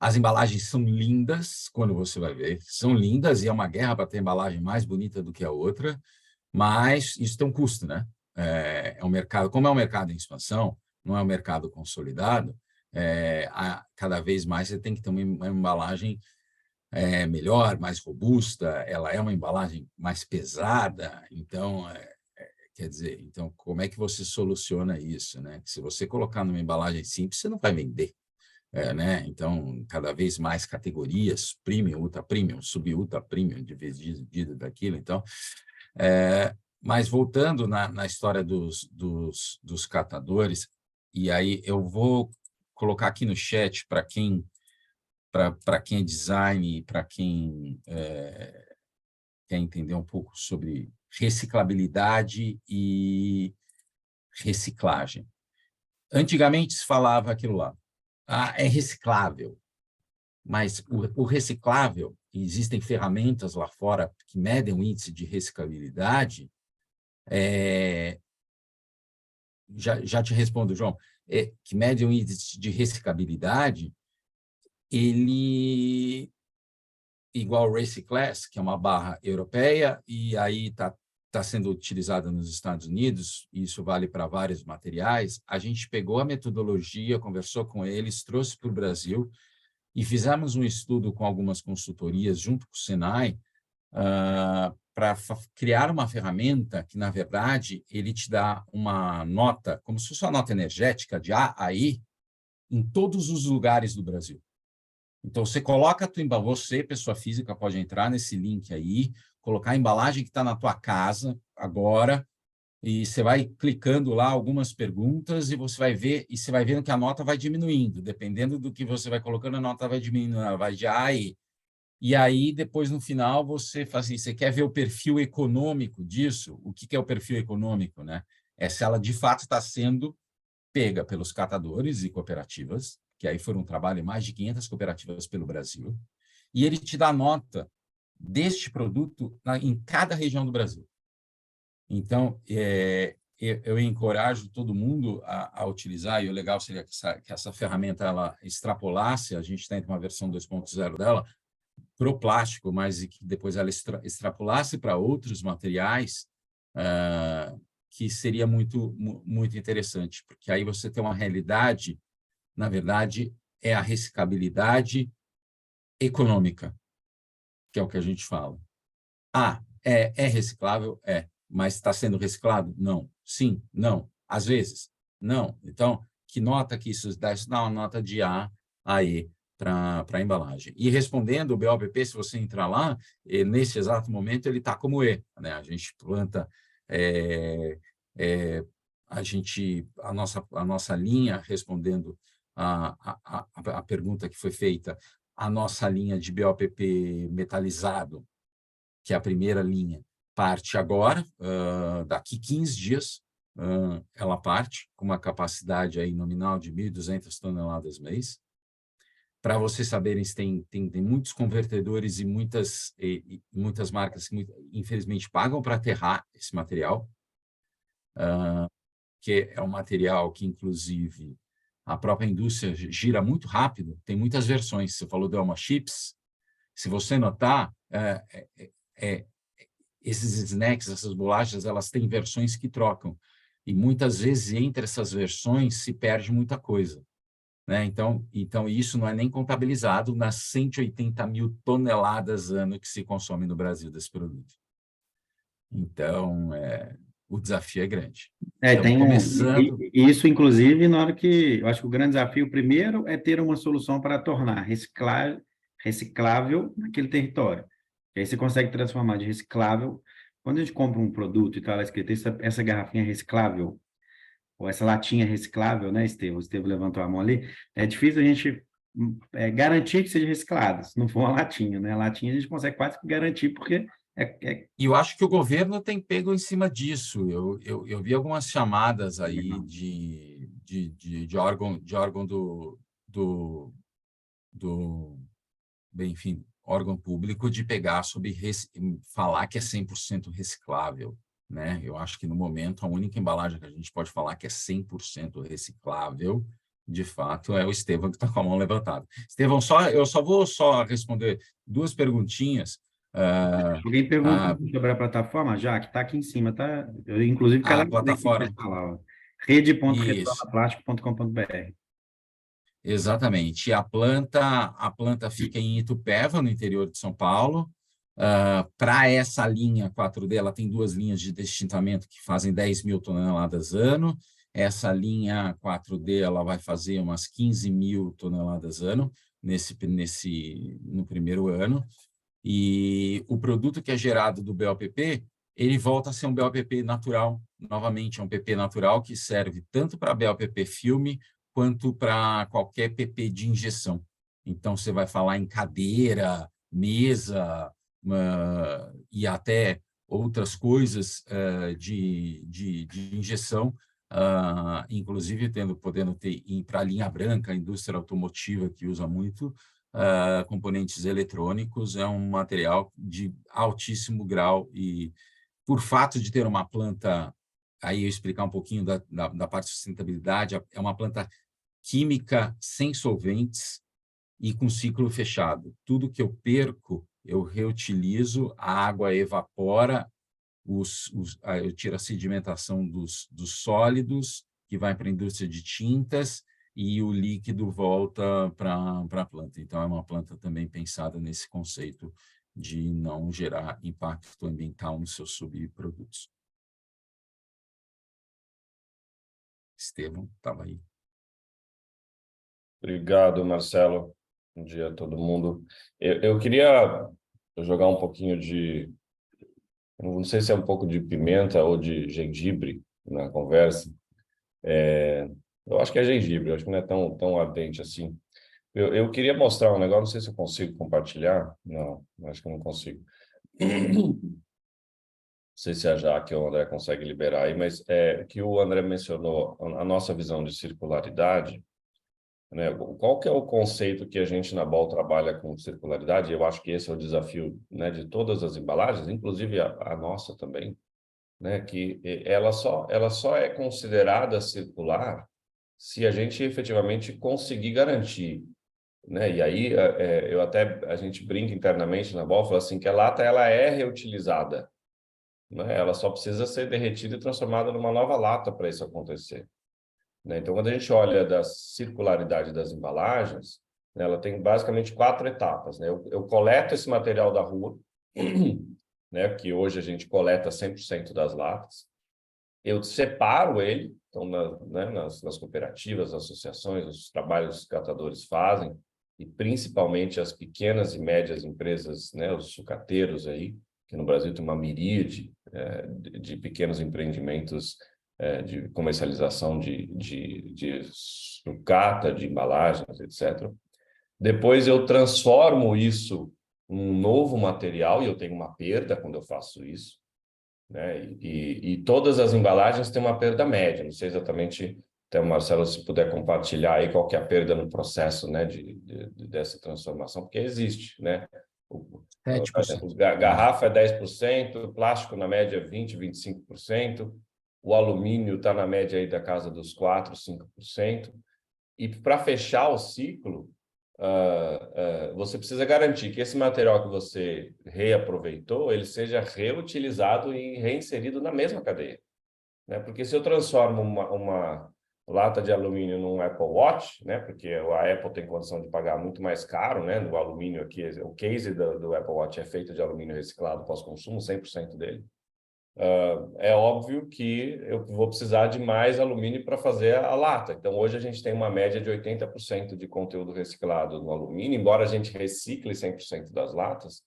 As embalagens são lindas, quando você vai ver, são lindas, e é uma guerra para ter embalagem mais bonita do que a outra, mas isso tem um custo, né? É um mercado, como é um mercado em expansão, não é um mercado consolidado, cada vez mais você tem que ter uma embalagem melhor, mais robusta, ela é uma embalagem mais pesada, então, quer dizer, então, como é que você soluciona isso, né? Se você colocar numa embalagem simples, você não vai vender. Né? Então, cada vez mais categorias, premium, ultra premium, sub-ultra premium, dividido daquilo. Então, mas voltando na história dos catadores, e aí eu vou colocar aqui no chat para quem é design, para quem quer entender um pouco sobre reciclabilidade e reciclagem. Antigamente se falava aquilo lá, é reciclável, mas o reciclável, existem ferramentas lá fora que medem o índice de reciclabilidade, já te respondo, João, que mede o índice de reciclabilidade, ele igual ao Race Class, que é uma barra europeia, e aí está sendo utilizada nos Estados Unidos, e isso vale para vários materiais. A gente pegou a metodologia, conversou com eles, trouxe para o Brasil, e fizemos um estudo com algumas consultorias, junto com o Senai, para criar uma ferramenta que, na verdade, ele te dá uma nota, como se fosse uma nota energética de A a I, em todos os lugares do Brasil. Então, você coloca a tua embalagem, você, pessoa física, pode entrar nesse link aí, colocar a embalagem que está na tua casa agora, e você vai clicando lá algumas perguntas e você vai ver, e você vai vendo que a nota vai diminuindo. Dependendo do que você vai colocando, a nota vai diminuindo, ela vai de A a I. E aí, depois, no final, você faz assim, você quer ver o perfil econômico disso? O que é o perfil econômico, né? É se ela, de fato, está sendo pega pelos catadores e cooperativas, que aí foram um trabalho em mais de 500 cooperativas pelo Brasil, e ele te dá nota deste produto em cada região do Brasil. Então, eu encorajo todo mundo a utilizar, e o legal seria que essa ferramenta ela extrapolasse, a gente está entre uma versão 2.0 dela, para o plástico, mas que depois ela extrapolasse para outros materiais, que seria muito interessante, porque aí você tem uma realidade, na verdade, é a reciclabilidade econômica, que é o que a gente fala. É reciclável? Mas está sendo reciclado? Não. Sim, não. Às vezes, não. Então, que nota que isso dá? Isso dá uma nota de A a E para a embalagem. E respondendo o BOPP, se você entrar lá, nesse exato momento ele está como E, né? A gente planta a nossa linha, respondendo a pergunta que foi feita, a nossa linha de BOPP metalizado, que é a primeira linha, parte agora, daqui 15 dias, ela parte com uma capacidade aí nominal de 1.200 toneladas mês. Para vocês saberem, tem muitos convertedores e muitas marcas que, infelizmente, pagam para aterrar esse material, que é um material que, inclusive, a própria indústria gira muito rápido, tem muitas versões. Você falou do Elma Chips, se você notar, esses snacks, essas bolachas, elas têm versões que trocam. E, muitas vezes, entre essas versões, se perde muita coisa. Né? Então, isso não é nem contabilizado nas 180 mil toneladas ano que se consome no Brasil desse produto. Então, o desafio é grande. Estamos começando... Isso, inclusive, na hora que... Eu acho que o grande desafio, primeiro, é ter uma solução para tornar reciclável naquele território. E aí você consegue transformar de reciclável... Quando a gente compra um produto e está lá escrito, essa garrafinha é reciclável, ou essa latinha reciclável, né, Estevam? O Estevam levantou a mão ali. É difícil a gente garantir que seja reciclado, se não for uma latinha, né? A latinha a gente consegue quase garantir, porque... E eu acho que o governo tem pego em cima disso. Eu vi algumas chamadas aí de órgão bem, enfim, órgão público de pegar falar que é 100% reciclável. Né? Eu acho que, no momento, a única embalagem que a gente pode falar que é 100% reciclável de fato, é o Estevão que está com a mão levantada. Estevão, eu só vou responder 2 perguntinhas. Alguém perguntou A, sobre a plataforma, já que está aqui em cima, tá? Eu, inclusive, a cadastrei aqui para plataforma, falar, ó. isso, rede.retornaplástico.com.br. exatamente. A planta fica em Itupeva, no interior de São Paulo. Para essa linha 4D, ela tem 2 linhas de destintamento que fazem 10 mil toneladas ano. Essa linha 4D ela vai fazer umas 15 mil toneladas ano no primeiro ano. E o produto que é gerado do BOPP, ele volta a ser um BOPP natural. Novamente, é um PP natural que serve tanto para BOPP filme quanto para qualquer PP de injeção. Então, você vai falar em cadeira, mesa, e até outras coisas de injeção, inclusive podendo ir para a linha branca, a indústria automotiva que usa muito, componentes eletrônicos, é um material de altíssimo grau e, por fato de ter uma planta, aí eu explicar um pouquinho da parte de sustentabilidade, é uma planta química sem solventes e com ciclo fechado. Tudo que eu perco, eu reutilizo, a água evapora, eu tiro a sedimentação dos sólidos, que vai para a indústria de tintas, e o líquido volta para a planta. Então, é uma planta também pensada nesse conceito de não gerar impacto ambiental nos seus subprodutos. Estevão, estava aí. Obrigado, Marcelo. Bom dia a todo mundo. Eu queria jogar um pouquinho não sei se é um pouco de pimenta ou de gengibre na conversa. Eu acho que é gengibre, eu acho que não é tão ardente assim. Eu queria mostrar um negócio, não sei se eu consigo compartilhar. Não, acho que eu não consigo. Não sei se a Jaque ou o André consegue liberar aí, mas que o André mencionou a nossa visão de circularidade, né? Qual que é o conceito que a gente na BOL trabalha com circularidade? Eu acho que esse é o desafio, né, de todas as embalagens, inclusive a nossa também, né? Que ela só é considerada circular se a gente efetivamente conseguir garantir, né? E aí a gente brinca internamente na BOL, fala assim que a lata ela é reutilizada, né? Ela só precisa ser derretida e transformada numa nova lata para isso acontecer, né? Então, quando a gente olha da circularidade das embalagens, né, ela tem basicamente 4 etapas, né? Eu coleto esse material da rua, né, que hoje a gente coleta 100% das latas. Eu separo ele, então, né, nas cooperativas, associações, os trabalhos que os catadores fazem, e principalmente as pequenas e médias empresas, né, os sucateiros aí, que no Brasil tem uma miríade de pequenos empreendimentos de comercialização de sucata, de embalagens, etc. Depois eu transformo isso em um novo material, e eu tenho uma perda quando eu faço isso, né? E todas as embalagens têm uma perda média, não sei exatamente, até o Marcelo, se puder compartilhar aí qual que é a perda no processo, né, dessa transformação, porque existe, né? Por exemplo, garrafa é 10%, plástico na média é 20%, 25%, o alumínio está na média aí da casa dos 4%, 5%. E para fechar o ciclo, você precisa garantir que esse material que você reaproveitou, ele seja reutilizado e reinserido na mesma cadeia, né? Porque se eu transformo uma lata de alumínio num Apple Watch, né? Porque a Apple tem condição de pagar muito mais caro, né? No alumínio aqui, o case do Apple Watch é feito de alumínio reciclado pós-consumo, 100% dele. É óbvio que eu vou precisar de mais alumínio para fazer a lata. Então, hoje a gente tem uma média de 80% de conteúdo reciclado no alumínio, embora a gente recicle 100% das latas,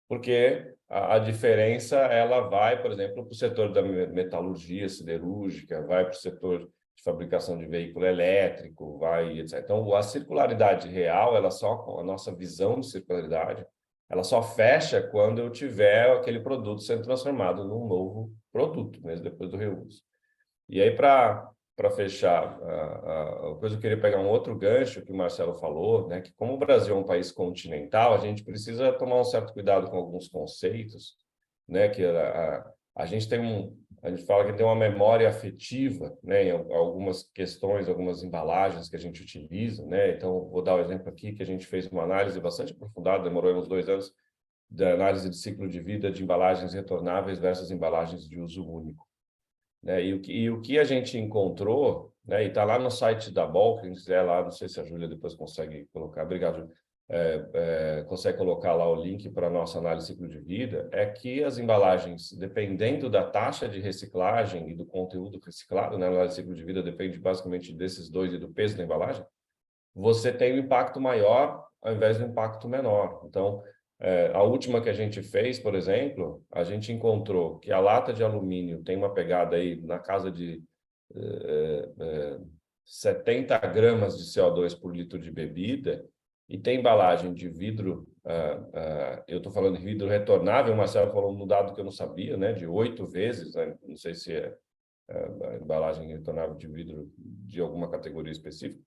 porque a diferença ela vai, por exemplo, para o setor da metalurgia siderúrgica, vai para o setor de fabricação de veículo elétrico, vai, etc. Então, a circularidade real, a nossa visão de circularidade, ela só fecha quando eu tiver aquele produto sendo transformado num novo produto, mesmo depois do reuso. E aí, para fechar, a coisa eu queria pegar um outro gancho que o Marcelo falou, né, que como o Brasil é um país continental, a gente precisa tomar um certo cuidado com alguns conceitos, né, que a gente tem a gente fala que tem uma memória afetiva, né, em algumas questões, algumas embalagens que a gente utiliza, né? Então, vou dar um exemplo aqui, que a gente fez uma análise bastante aprofundada, demorou uns 2 anos, da análise de ciclo de vida de embalagens retornáveis versus embalagens de uso único, né? E o que a gente encontrou, né, e está lá no site da Ball, quem quiser lá, não sei se a Júlia depois consegue colocar, obrigado, Júlia. Consegue colocar lá o link para a nossa análise de ciclo de vida, é que as embalagens, dependendo da taxa de reciclagem e do conteúdo reciclado, né, a análise de ciclo de vida depende basicamente desses dois e do peso da embalagem, você tem um impacto maior ao invés de um impacto menor. Então, a última que a gente fez, por exemplo, a gente encontrou que a lata de alumínio tem uma pegada aí na casa de 70 gramas de CO2 por litro de bebida, e tem embalagem de vidro, eu estou falando de vidro retornável, o Marcelo falou um dado que eu não sabia, né, de 8 vezes, né, não sei se é a embalagem retornável de vidro de alguma categoria específica,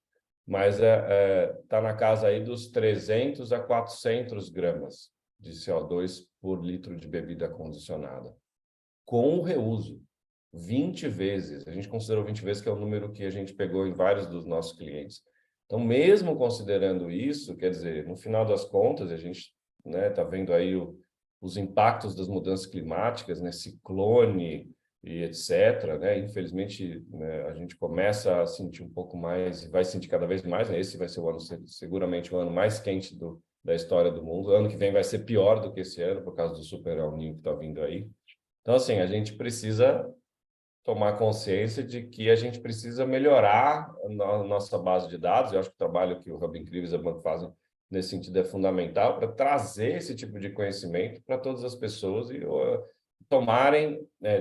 mas está na casa aí dos 300 a 400 gramas de CO2 por litro de bebida condicionada, com o reuso. 20 vezes, a gente considerou 20 vezes, que é o número que a gente pegou em vários dos nossos clientes. Então, mesmo considerando isso, quer dizer, no final das contas, a gente, né, tá vendo aí os impactos das mudanças climáticas, né, ciclone e etc., né? Infelizmente, né, a gente começa a sentir um pouco mais, e vai sentir cada vez mais, né? Esse vai ser o ano, seguramente o ano mais quente da história do mundo. O ano que vem vai ser pior do que esse ano, por causa do super El Niño que está vindo aí. Então, assim, a gente precisa tomar consciência de que a gente precisa melhorar a nossa base de dados. Eu acho que o trabalho que o Hub Incríveis e a Banco fazem nesse sentido é fundamental para trazer esse tipo de conhecimento para todas as pessoas e tomarem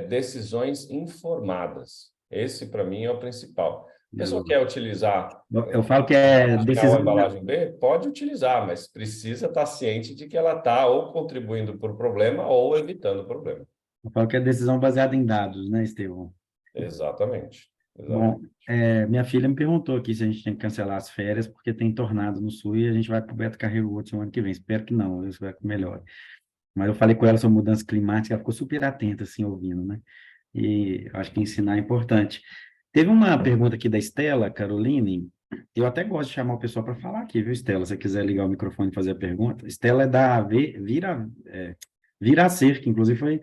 decisões informadas. Esse, para mim, é o principal. A pessoa quer utilizar... Eu falo que é decisão... A embalagem B, pode utilizar, mas precisa estar ciente de que ela está ou contribuindo para o problema ou evitando o problema. Eu falo que é decisão baseada em dados, né, Estevão? Exatamente. Bom, minha filha me perguntou aqui se a gente tem que cancelar as férias porque tem tornado no sul e a gente vai para o Beto Carreiro World semana que vem. Espero que não, eu espero que melhore. Mas eu falei com ela sobre mudança climática, ela ficou super atenta, assim, ouvindo, né? E acho que ensinar é importante. Teve uma pergunta aqui da Estela Caroline. Eu até gosto de chamar o pessoal para falar aqui, viu, Estela? Se você quiser ligar o microfone e fazer a pergunta. Estela é da Viracer, que inclusive foi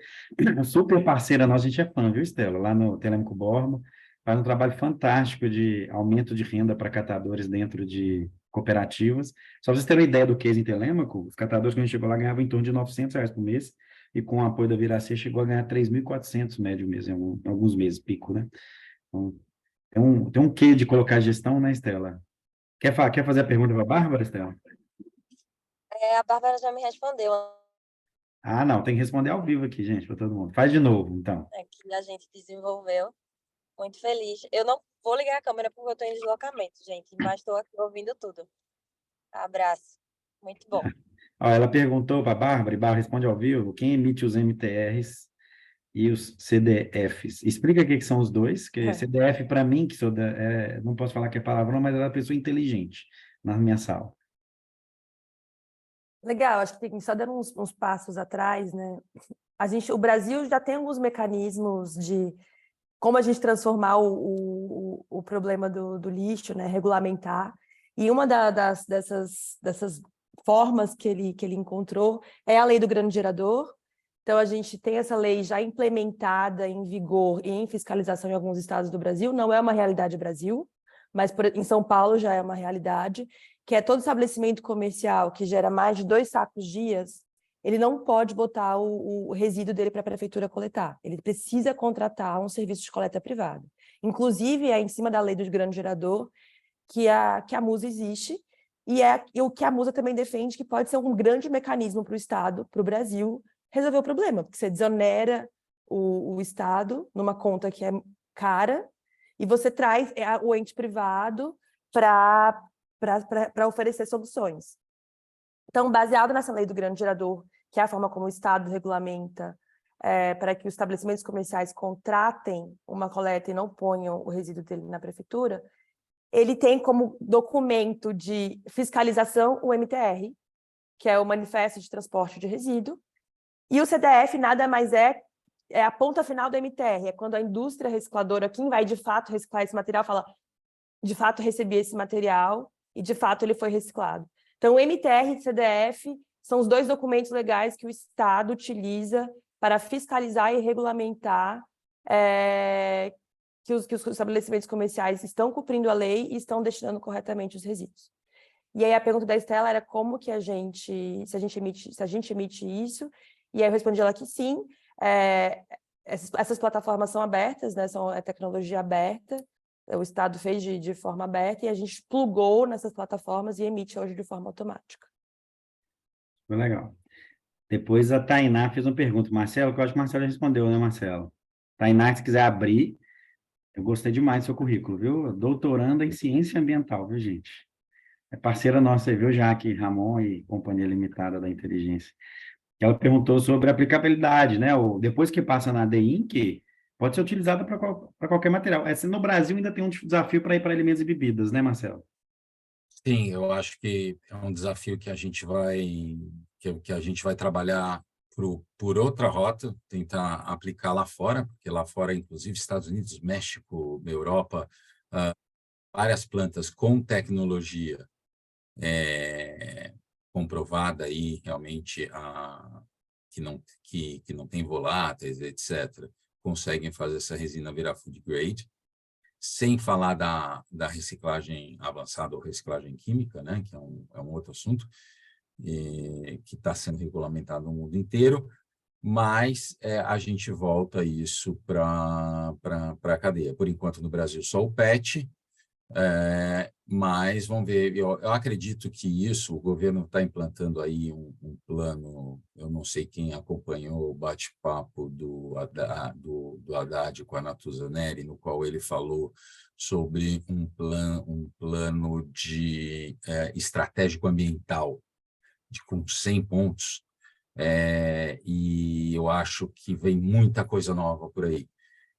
super parceira nossa, a gente é fã, viu, Estela? Lá no Telêmico Borba, faz um trabalho fantástico de aumento de renda para catadores dentro de cooperativas. Só para vocês terem uma ideia do case em Telêmaco, os catadores, quando a gente chegou lá, ganhavam em torno de R$ 900 por mês, e com o apoio da Viracer, chegou a ganhar 3.400 médio mês, em alguns meses, pico, né? Então, tem um quê de colocar gestão, né, Estela? Quer fazer a pergunta para a Bárbara, Estela? A Bárbara já me respondeu. Ah, não, tem que responder ao vivo aqui, gente, para todo mundo. Faz de novo, então. Que a gente desenvolveu. Muito feliz. Eu não vou ligar a câmera porque eu estou em deslocamento, gente, mas estou aqui ouvindo tudo. Abraço. Muito bom. Ó, ela perguntou para a Bárbara, e Bárbara responde ao vivo, quem emite os MTRs e os CDFs? Explica o que são os dois, que CDF, para mim, que não posso falar que é palavrão, mas ela é uma pessoa inteligente na minha sala. Legal, acho que tem só dando uns passos atrás, né? O Brasil já tem alguns mecanismos de como a gente transformar o problema do lixo, né? Regulamentar. E uma dessas formas que ele encontrou é a lei do grande gerador. Então, a gente tem essa lei já implementada, em vigor e em fiscalização em alguns estados do Brasil. Não é uma realidade Brasil, mas em São Paulo já é uma realidade, que é todo estabelecimento comercial que gera mais de 2 sacos dias, ele não pode botar o resíduo dele para a prefeitura coletar. Ele precisa contratar um serviço de coleta privado. Inclusive, é em cima da lei do grande gerador que a MUSA existe, e o que a MUSA também defende que pode ser um grande mecanismo para o Estado, para o Brasil, resolver o problema, porque você desonera o Estado numa conta que é cara e você traz o ente privado para oferecer soluções. Então, baseado nessa lei do grande gerador, que é a forma como o Estado regulamenta para que os estabelecimentos comerciais contratem uma coleta e não ponham o resíduo dele na prefeitura, ele tem como documento de fiscalização o MTR, que é o Manifesto de Transporte de Resíduo, e o CDF nada mais é é a ponta final do MTR, é quando a indústria recicladora, quem vai de fato reciclar esse material, fala, de fato recebi esse material e de fato ele foi reciclado. Então, o MTR e CDF são os 2 documentos legais que o Estado utiliza para fiscalizar e regulamentar que os estabelecimentos comerciais estão cumprindo a lei e estão destinando corretamente os resíduos. E aí a pergunta da Estela era como que se a gente emite isso, e aí eu respondi ela que sim, essas plataformas são abertas, né, é tecnologia aberta, o Estado fez de forma aberta e a gente plugou nessas plataformas e emite hoje de forma automática. Foi legal. Depois a Tainá fez uma pergunta, Marcelo, que eu acho que o Marcelo já respondeu, né, Marcelo? Tainá, se quiser abrir, eu gostei demais do seu currículo, viu? Doutoranda em ciência ambiental, viu, gente? É parceira nossa aí, viu, Jaque Ramon e Companhia Limitada da Inteligência. Ela perguntou sobre a aplicabilidade, né? Depois que passa na DINC, pode ser utilizada para qualquer material. No Brasil ainda tem um desafio para ir para alimentos e bebidas, né, Marcelo? Sim, eu acho que é um desafio que a gente vai trabalhar por outra rota, tentar aplicar lá fora, porque lá fora, inclusive Estados Unidos, México, Europa, várias plantas com tecnologia comprovada aí realmente que não tem voláteis, etc., conseguem fazer essa resina virar food grade, sem falar da reciclagem avançada ou reciclagem química, né, que é um outro assunto, que está sendo regulamentado no mundo inteiro, mas a gente volta isso para a cadeia. Por enquanto, no Brasil, só o PET, mas vamos ver, eu acredito que isso, o governo está implantando aí um plano, eu não sei quem acompanhou o bate-papo do Haddad com a Natuza Neri, no qual ele falou sobre um plano de estratégico ambiental com 100 pontos, e eu acho que vem muita coisa nova por aí.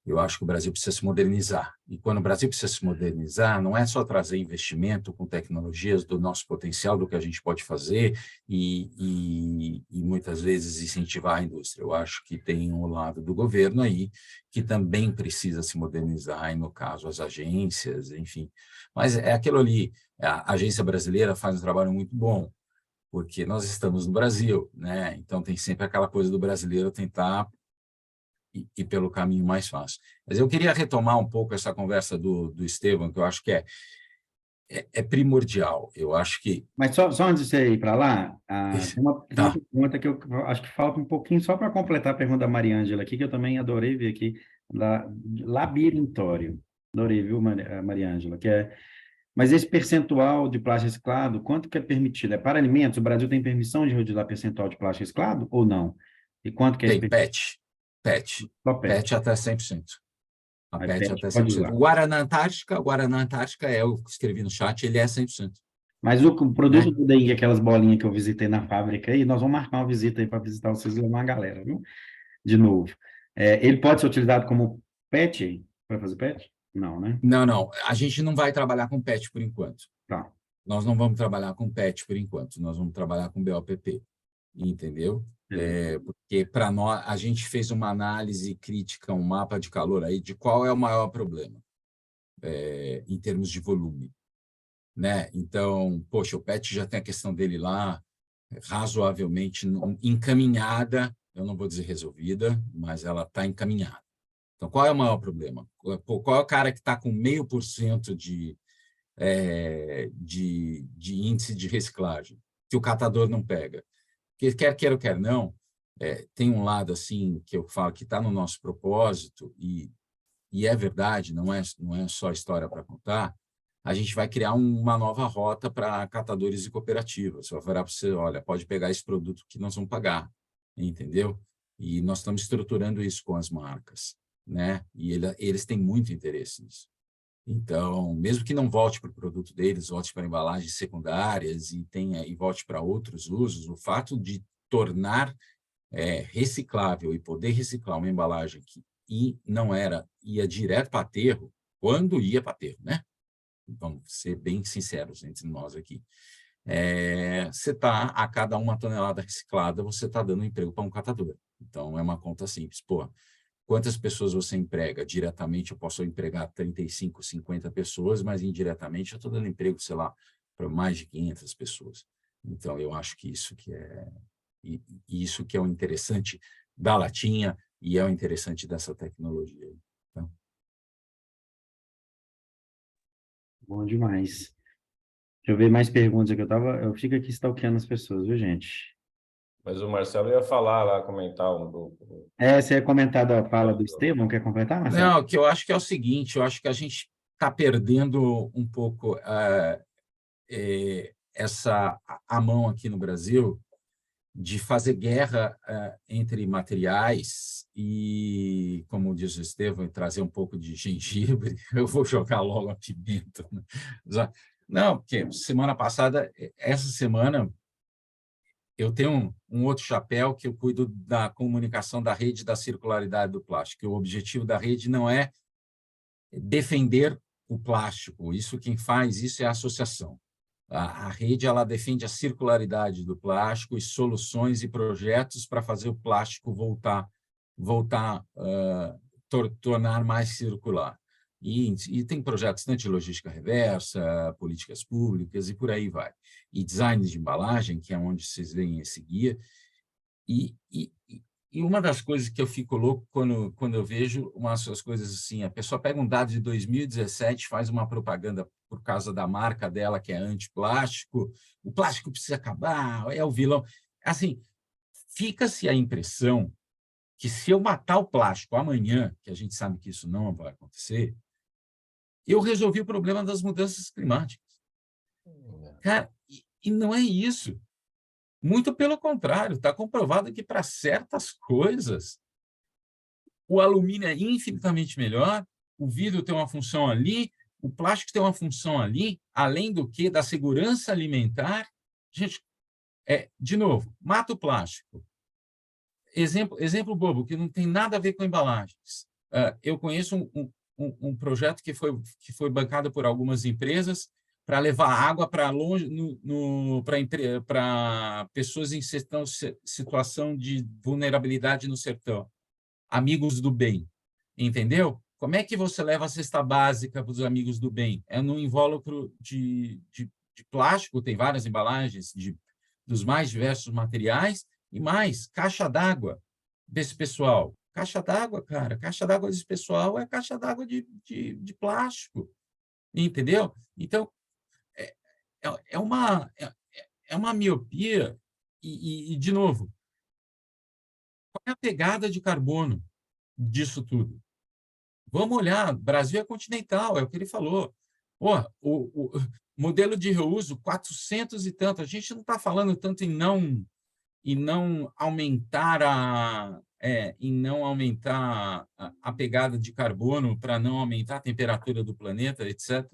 Eu acho que o Brasil precisa se modernizar. E quando o Brasil precisa se modernizar, não é só trazer investimento com tecnologias do nosso potencial, do que a gente pode fazer e muitas vezes incentivar a indústria. Eu acho que tem um lado do governo aí que também precisa se modernizar, e no caso as agências, enfim. Mas é aquilo ali, a agência brasileira faz um trabalho muito bom, porque nós estamos no Brasil, né? Então tem sempre aquela coisa do brasileiro tentar e pelo caminho mais fácil. Mas eu queria retomar um pouco essa conversa do Estevão, que eu acho que é primordial. Eu acho que... Mas só antes de você ir para lá, tem uma Tá. pergunta que eu acho que falta um pouquinho, só para completar a pergunta da Mariângela aqui, que eu também adorei ver aqui, labirintório. Adorei, viu, Mariângela? Mas esse percentual de plástico reciclado, quanto que é permitido? É para alimentos? O Brasil tem permissão de utilizar percentual de plástico reciclado ou não? E quanto que é esse Tem percentual? PET. Só PET. PET até 100%. A Aí PET PET até pode 100%. usar. O Guaraná Antártica eu escrevi no chat, ele é 100%. Mas o produto Né? do dengue, aquelas bolinhas que eu visitei na fábrica aí, nós vamos marcar uma visita aí para visitar vocês e levar uma galera, viu? De novo. Ele pode ser utilizado como PET, para fazer PET? Não, né? Não. A gente não vai trabalhar com PET por enquanto. Tá. Nós não vamos trabalhar com PET por enquanto. Nós vamos trabalhar com BOPP. Entendeu? Porque para nós, a gente fez uma análise crítica, um mapa de calor aí de qual é o maior problema em termos de volume, né? Então, poxa, o PET já tem a questão dele lá razoavelmente encaminhada, eu não vou dizer resolvida, mas ela está encaminhada. Então, qual é o maior problema? Qual é o cara que está com 0,5% de índice de reciclagem, que o catador não pega? Porque quer queira ou quer não, tem um lado assim que eu falo que está no nosso propósito, e é verdade, não é só história para contar. A gente vai criar uma nova rota para catadores e cooperativas. Vai virar para você, olha, pode pegar esse produto que nós vamos pagar, entendeu? E nós estamos estruturando isso com as marcas, né? E eles têm muito interesse nisso. Então, mesmo que não volte para o produto deles, volte para embalagens secundárias e volte para outros usos, o fato de tornar reciclável e poder reciclar uma embalagem que ia direto para aterro, quando ia para aterro, né? Vamos ser bem sinceros entre nós aqui. Você está, a cada 1 tonelada reciclada, você está dando emprego para um catador. Então, é uma conta simples. Pô, Quantas pessoas você emprega? Diretamente eu posso empregar 35, 50 pessoas, mas indiretamente eu estou dando emprego, sei lá, para mais de 500 pessoas. Então, eu acho que isso que é o interessante da latinha e é o interessante dessa tecnologia. Então, Bom demais. Deixa eu ver mais perguntas aqui. Eu fico aqui stalkeando as pessoas, viu, gente? Mas o Marcelo ia falar lá, comentar um pouco. Você ia comentar da fala do Estevão, quer completar, Marcelo? não, que eu acho que é o seguinte, eu acho que a gente está perdendo um pouco a mão aqui no Brasil de fazer guerra entre materiais e, como diz o Estevão, trazer um pouco de gengibre. Eu vou jogar logo a pimenta, né? Não, porque essa semana, eu tenho um outro chapéu que eu cuido da comunicação da rede da circularidade do plástico. O objetivo da rede não é defender o plástico, quem faz isso é a associação. A rede ela defende a circularidade do plástico e soluções e projetos para fazer o plástico tornar mais circular. E tem projetos tanto de logística reversa, políticas públicas e por aí vai. E design de embalagem, que é onde vocês veem esse guia. E uma das coisas que eu fico louco quando eu vejo umas coisas assim, a pessoa pega um dado de 2017, faz uma propaganda por causa da marca dela, que é antiplástico, o plástico precisa acabar, é o vilão. Assim, fica-se a impressão que se eu matar o plástico amanhã, que a gente sabe que isso não vai acontecer, eu resolvi o problema das mudanças climáticas. Cara, e não é isso. Muito pelo contrário, está comprovado que para certas coisas o alumínio é infinitamente melhor, o vidro tem uma função ali, o plástico tem uma função ali, além do que da segurança alimentar. Gente, de novo, mata o plástico. Exemplo bobo, que não tem nada a ver com embalagens. Eu conheço um projeto que foi bancado por algumas empresas para levar água para longe, para pessoas em situação de vulnerabilidade no sertão. Amigos do bem, entendeu? Como é que você leva a cesta básica para os amigos do bem? É num invólucro de plástico, tem várias embalagens dos mais diversos materiais, e mais, caixa d'água desse pessoal. Caixa d'água, cara, caixa d'água desse pessoal é caixa d'água de plástico, entendeu? Então, é uma miopia e, de novo, qual é a pegada de carbono disso tudo? Vamos olhar, Brasil é continental, é o que ele falou. O modelo de reuso, 400 e tanto, a gente não está falando tanto em não aumentar a pegada de carbono para não aumentar a temperatura do planeta, etc.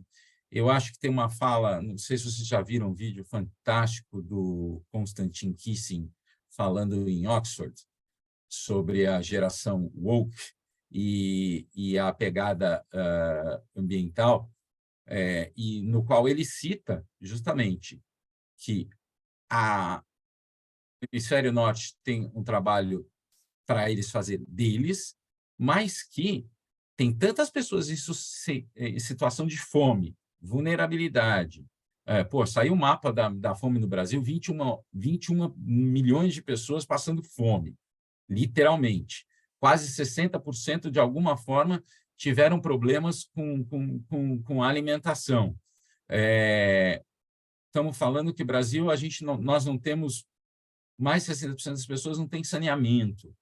Eu acho que tem uma fala, não sei se vocês já viram um vídeo fantástico do Konstantin Kissing falando em Oxford sobre a geração woke e a pegada ambiental, e no qual ele cita justamente que o Hemisfério Norte tem um trabalho para eles fazer deles, mas que tem tantas pessoas em situação de fome, vulnerabilidade. Saiu um mapa da fome no Brasil, 21 milhões de pessoas passando fome, literalmente. Quase 60% de alguma forma tiveram problemas com a alimentação. Estamos falando que o Brasil, nós não temos, mais de 60% das pessoas não têm saneamento.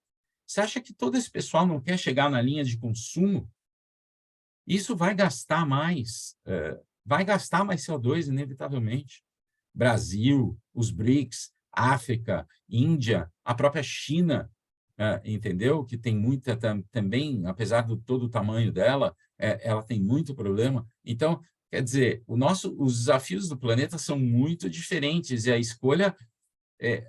Você acha que todo esse pessoal não quer chegar na linha de consumo? Isso vai gastar mais CO2, inevitavelmente. Brasil, os BRICS, África, Índia, a própria China, entendeu? Que tem muita também, apesar de todo o tamanho dela, ela tem muito problema. Então, quer dizer, os desafios do planeta são muito diferentes e a escolha,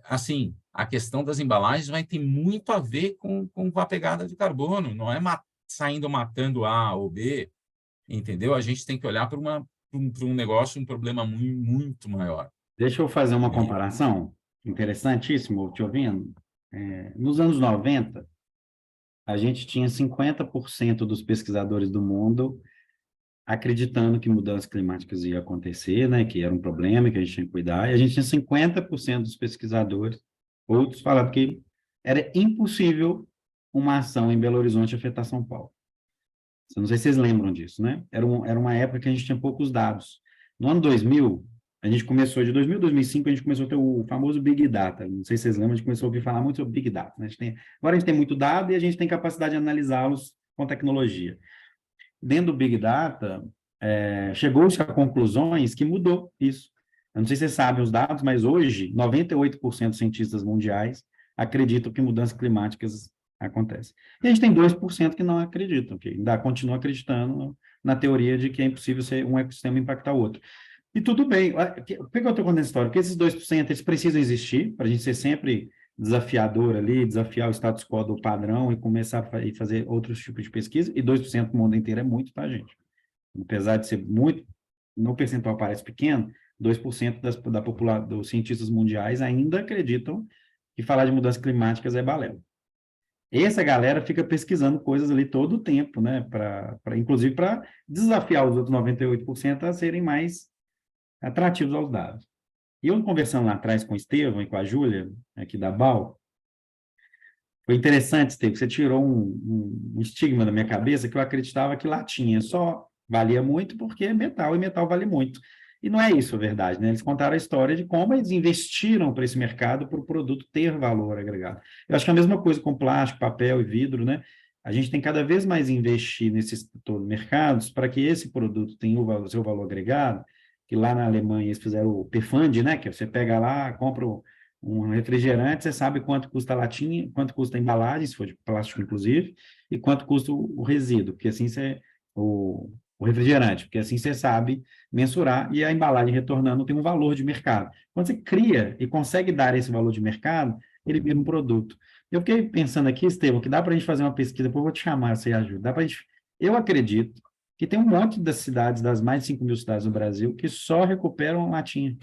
assim, a questão das embalagens vai ter muito a ver com a pegada de carbono, não é saindo matando A ou B, entendeu? A gente tem que olhar para um negócio, um problema muito maior. Deixa eu fazer uma comparação interessantíssima, te ouvindo. Nos anos 90, a gente tinha 50% dos pesquisadores do mundo acreditando que mudanças climáticas ia acontecer, né, que era um problema, que a gente tinha que cuidar, e a gente tinha 50% dos pesquisadores, outros falavam que era impossível uma ação em Belo Horizonte afetar São Paulo. Eu não sei se vocês lembram disso, né? Era uma época que a gente tinha poucos dados. No ano 2000, a gente começou, de 2000 a 2005, a gente começou a ter o famoso Big Data. Não sei se vocês lembram, a gente começou a ouvir falar muito sobre Big Data, né? Agora a gente tem muito dado e a gente tem capacidade de analisá-los com tecnologia. Dentro do Big Data, chegou-se a conclusões que mudou isso. Eu não sei se vocês sabem os dados, mas hoje, 98% dos cientistas mundiais acreditam que mudanças climáticas acontecem. E a gente tem 2% que não acreditam, que ainda continuam acreditando na teoria de que é impossível um ecossistema impactar o outro. E tudo bem. Por que eu estou contando essa história? Porque esses 2%, eles precisam existir para a gente ser sempre desafiador ali, desafiar o status quo do padrão e começar a fazer outros tipos de pesquisa, e 2% no mundo inteiro é muito, tá, gente? Apesar de ser muito, no percentual parece pequeno, 2% da população, dos cientistas mundiais ainda acreditam que falar de mudanças climáticas é balela. Essa galera fica pesquisando coisas ali todo o tempo, né? Inclusive para desafiar os outros 98% a serem mais atrativos aos dados. E eu conversando lá atrás com o Estevão e com a Júlia, aqui da BAU, foi interessante, Estevão, você tirou um estigma da minha cabeça que eu acreditava que latinha só valia muito porque é metal, e metal vale muito. E não é isso a verdade, né? Eles contaram a história de como eles investiram para esse mercado para o produto ter valor agregado. Eu acho que é a mesma coisa com plástico, papel e vidro, né? A gente tem cada vez mais investir nesses mercados para que esse produto tenha o seu valor agregado, que lá na Alemanha eles fizeram o Pfand, né? Que você pega lá, compra um refrigerante, você sabe quanto custa a latinha, quanto custa a embalagem, se for de plástico inclusive, e quanto custa o resíduo, porque assim você... O refrigerante, porque assim você sabe mensurar e a embalagem retornando tem um valor de mercado. Quando você cria e consegue dar esse valor de mercado, ele vira um produto. Eu fiquei pensando aqui, Estevão, que dá para a gente fazer uma pesquisa, depois eu vou te chamar, você ajuda. Dá pra gente... Eu acredito que tem um monte das cidades, das mais de 5 mil cidades do Brasil, que só recuperam latinha.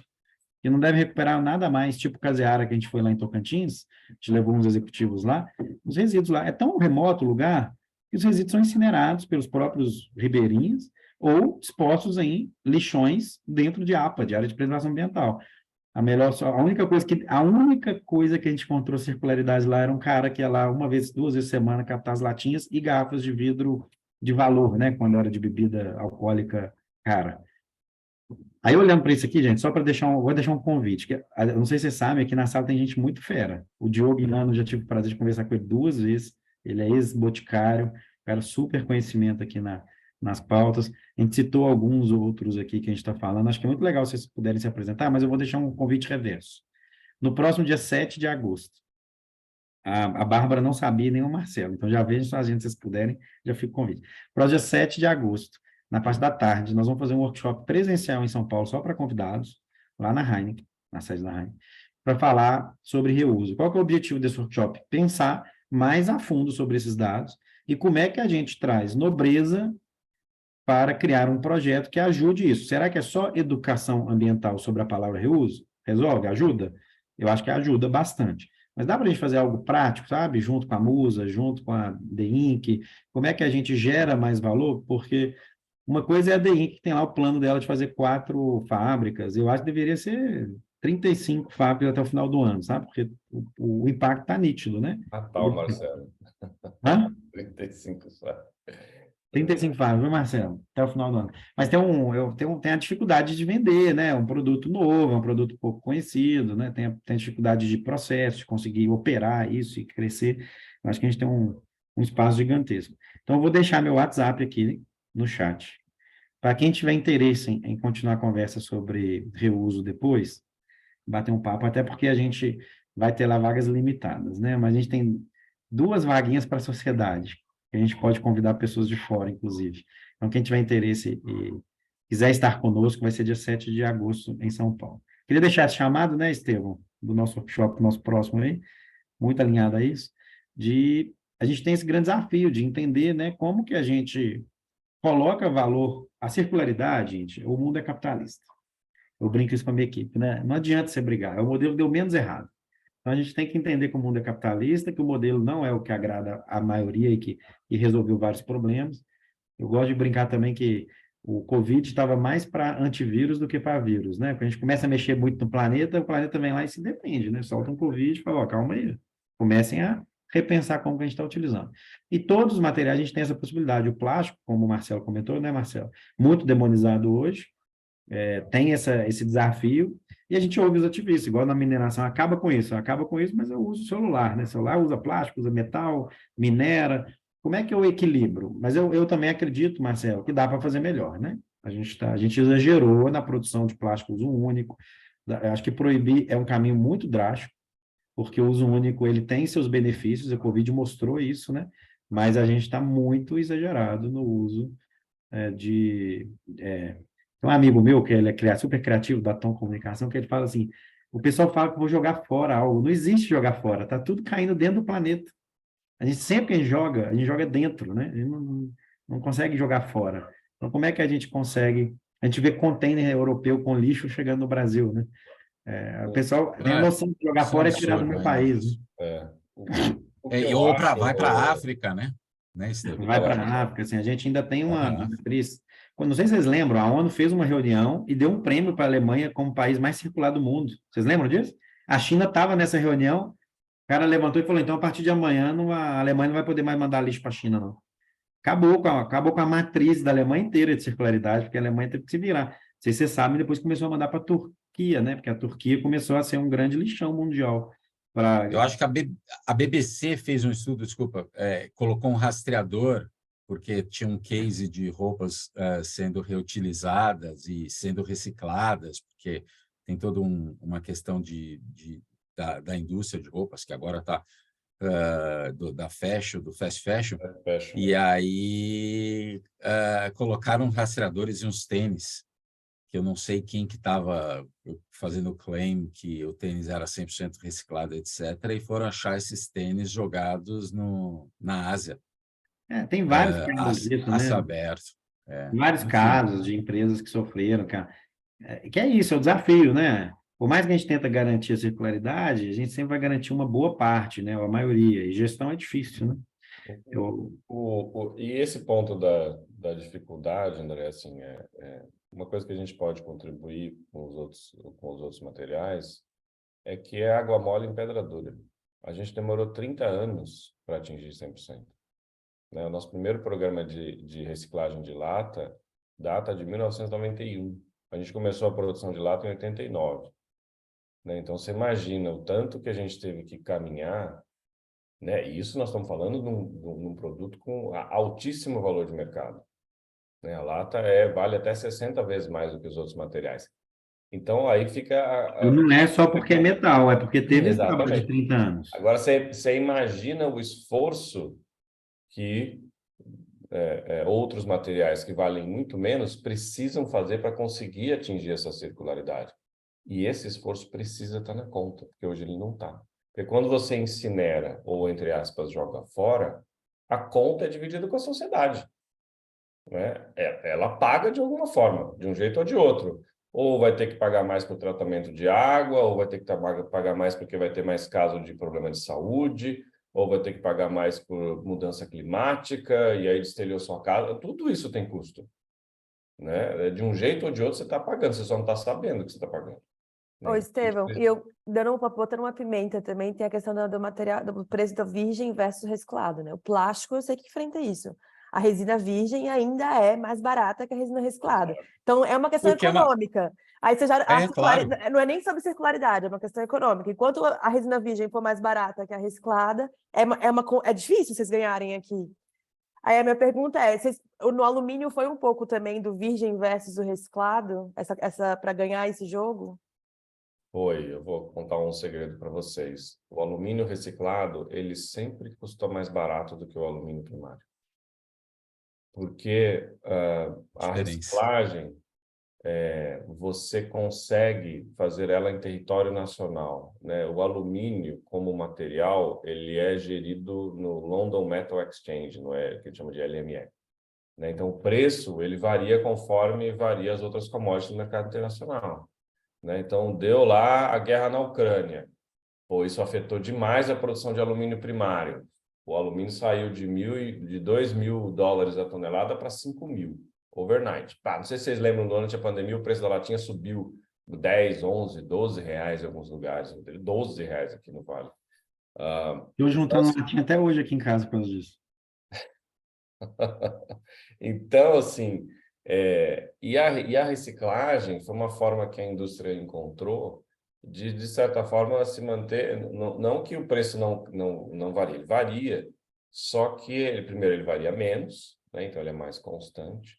E não deve recuperar nada mais, tipo Caseara, que a gente foi lá em Tocantins, a gente levou uns executivos lá, os resíduos lá, é tão remoto o lugar, que os resíduos são incinerados pelos próprios ribeirinhos ou expostos em lixões dentro de APA, de área de preservação ambiental. A única coisa que a gente encontrou circularidade lá era um cara que ia lá uma vez, 2 vezes por semana captar as latinhas e garrafas de vidro de valor, né, quando era de bebida alcoólica cara. Aí, olhando para isso aqui, gente, só para vou deixar um convite, eu não sei se vocês sabem, aqui na sala tem gente muito fera. O Diogo Ilano, já tive o prazer de conversar com ele 2 vezes, ele é ex-boticário, cara, super conhecimento aqui nas pautas. A gente citou alguns outros aqui que a gente está falando, acho que é muito legal se vocês puderem se apresentar, mas eu vou deixar um convite reverso. No próximo dia 7 de agosto, a Bárbara não sabia, nem o Marcelo, então já vejam só a gente, se vocês puderem, já fica o convite. Próximo dia 7 de agosto, na parte da tarde, nós vamos fazer um workshop presencial em São Paulo, só para convidados, lá na Heineken, na sede da Heineken, para falar sobre reuso. Qual que é o objetivo desse workshop? Pensar mais a fundo sobre esses dados e como é que a gente traz nobreza para criar um projeto que ajude isso. Será que é só educação ambiental sobre a palavra reuso? Resolve? Ajuda? Eu acho que ajuda bastante. Mas dá para a gente fazer algo prático, sabe? Junto com a Musa, junto com a The Inc. Como é que a gente gera mais valor? Porque uma coisa é a The Inc., que tem lá o plano dela de fazer 4 fábricas. Eu acho que deveria ser 35 fábricas até o final do ano, sabe? Porque o impacto está nítido, né? Natal, Marcelo. Hã? 35 só. 35 fábricas, viu, Marcelo? Até o final do ano. Mas tem a dificuldade de vender, né? Um produto novo, é um produto pouco conhecido, né? Tem a dificuldade de processo, de conseguir operar isso e crescer. Eu acho que a gente tem um espaço gigantesco. Então, eu vou deixar meu WhatsApp aqui no chat. Para quem tiver interesse em continuar a conversa sobre reuso depois, bater um papo, até porque a gente vai ter lá vagas limitadas, né? Mas a gente tem 2 vaguinhas para a sociedade, que a gente pode convidar pessoas de fora, inclusive. Então, quem tiver interesse e quiser estar conosco, vai ser dia 7 de agosto em São Paulo. Queria deixar esse chamado, né, Estevão, do nosso workshop, nosso próximo aí, muito alinhado a isso, a gente tem esse grande desafio de entender, né, como que a gente coloca valor, a circularidade, gente, o mundo é capitalista. Eu brinco isso com a minha equipe, né? Não adianta você brigar, é o modelo que deu menos errado. Então, a gente tem que entender que o mundo é capitalista, que o modelo não é o que agrada a maioria e resolveu vários problemas. Eu gosto de brincar também que o Covid estava mais para antivírus do que para vírus, né? Quando a gente começa a mexer muito no planeta, o planeta vem lá e se defende, né? Solta um Covid e fala, ó, calma aí, comecem a repensar como que a gente está utilizando. E todos os materiais a gente tem essa possibilidade. O plástico, como o Marcelo comentou, né, Marcelo? Muito demonizado hoje, tem esse desafio, e a gente ouve os ativistas, igual na mineração, acaba com isso, mas eu uso o celular, né? O celular usa plástico, usa metal, minera. Como é que eu equilibro? Mas eu também acredito, Marcelo, que dá para fazer melhor, né? A gente exagerou na produção de plástico uso único. Eu acho que proibir é um caminho muito drástico, porque o uso único ele tem seus benefícios, a Covid mostrou isso, né? Mas a gente está muito exagerado no uso de tem um amigo meu, que ele é super criativo, da Tom Comunicação, que ele fala assim, o pessoal fala que eu vou jogar fora algo. Não existe jogar fora, tá tudo caindo dentro do planeta. Sempre que a gente joga dentro, né? A gente não consegue jogar fora. Então, como é que a gente consegue... A gente vê container europeu com lixo chegando no Brasil, né? O pessoal tem a noção de jogar Isso é um fora é tirar do absurdo meu ainda país, né? isso. O que eu Vai para a acho, África, né? Estevam? Vai para a África, assim, a gente ainda tem Vai uma para a África. matriz. Não sei se vocês lembram, a ONU fez uma reunião e deu um prêmio para a Alemanha como o país mais circular do mundo. Vocês lembram disso? A China estava nessa reunião, o cara levantou e falou, então, a partir de amanhã, a Alemanha não vai poder mais mandar lixo para a China, não. Acabou com a matriz da Alemanha inteira de circularidade, porque a Alemanha teve que se virar. Não sei se vocês sabem, depois começou a mandar para a Turquia, né? Porque a Turquia começou a ser um grande lixão mundial. Eu acho que a BBC fez um estudo, desculpa, colocou um rastreador, porque tinha um case de roupas sendo reutilizadas e sendo recicladas, porque tem toda uma questão da indústria de roupas, que agora está da fashion, do fast fashion, e aí colocaram rastreadores e uns tênis, que eu não sei quem que estava fazendo o claim que o tênis era 100% reciclado, etc., e foram achar esses tênis jogados na Ásia, Tem vários casos disso, a céu né? aberto. Vários Enfim, casos de empresas que sofreram, cara. Que é isso, é o desafio, né? Por mais que a gente tenta garantir a circularidade, a gente sempre vai garantir uma boa parte, né? Ou a maioria. E gestão é difícil, né? E esse ponto da dificuldade, André, assim, uma coisa que a gente pode contribuir com os outros materiais é que é água mole em pedra dura. A gente demorou 30 anos para atingir 100%. Né? O nosso primeiro programa de reciclagem de lata data de 1991. A gente começou a produção de lata em 89. Né? Então, você imagina o tanto que a gente teve que caminhar, né? E isso nós estamos falando de um produto com altíssimo valor de mercado. Né? A lata vale até 60 vezes mais do que os outros materiais. Então, aí fica... E não é só porque é metal, é porque teve esse trabalho de Exatamente. 30 anos. Agora, você imagina o esforço que outros materiais que valem muito menos precisam fazer para conseguir atingir essa circularidade. E esse esforço precisa estar na conta, porque hoje ele não está. Porque quando você incinera, ou, entre aspas, joga fora, a conta é dividida com a sociedade. Né? Ela paga de alguma forma, de um jeito ou de outro. Ou vai ter que pagar mais para o tratamento de água, ou vai ter que pagar mais porque vai ter mais caso de problema de saúde, ou vai ter que pagar mais por mudança climática, e aí destelhou sua casa. Tudo isso tem custo. Né? De um jeito ou de outro você está pagando, você só não está sabendo que você está pagando. Ô, Estevão, e eu botando uma pimenta também, tem a questão do material, do preço da virgem versus reciclado, né? O plástico, eu sei que enfrenta isso. A resina virgem ainda é mais barata que a resina reciclada. Então, é uma questão econômica. Aí você já... claro. Não é nem sobre circularidade, é uma questão econômica. Enquanto a resina virgem for mais barata que a reciclada, é difícil vocês ganharem aqui. Aí a minha pergunta é, no alumínio foi um pouco também do virgem versus o reciclado, para ganhar esse jogo? Eu vou contar um segredo para vocês. O alumínio reciclado, ele sempre custou mais barato do que o alumínio primário. Porque a reciclagem, você consegue fazer ela em território nacional. Né? O alumínio, como material, ele é gerido no London Metal Exchange, que a gente chama de LME. Né? Então, o preço ele varia conforme varia as outras commodities no mercado internacional. Né? Então, deu lá a guerra na Ucrânia. Pô, isso afetou demais a produção de alumínio primário. O alumínio saiu de $2.000 a tonelada para 5.000, overnight. Pá, não sei se vocês lembram, durante a pandemia, o preço da latinha subiu 10, 11, 12 reais em alguns lugares, 12 reais aqui no Vale. Eu juntando latinha até hoje aqui em casa por causa disso. Então, assim, e a reciclagem foi uma forma que a indústria encontrou de certa forma, se manter. Não que o preço não varie, ele varia, só que, primeiro, ele varia menos, né? Então ele é mais constante.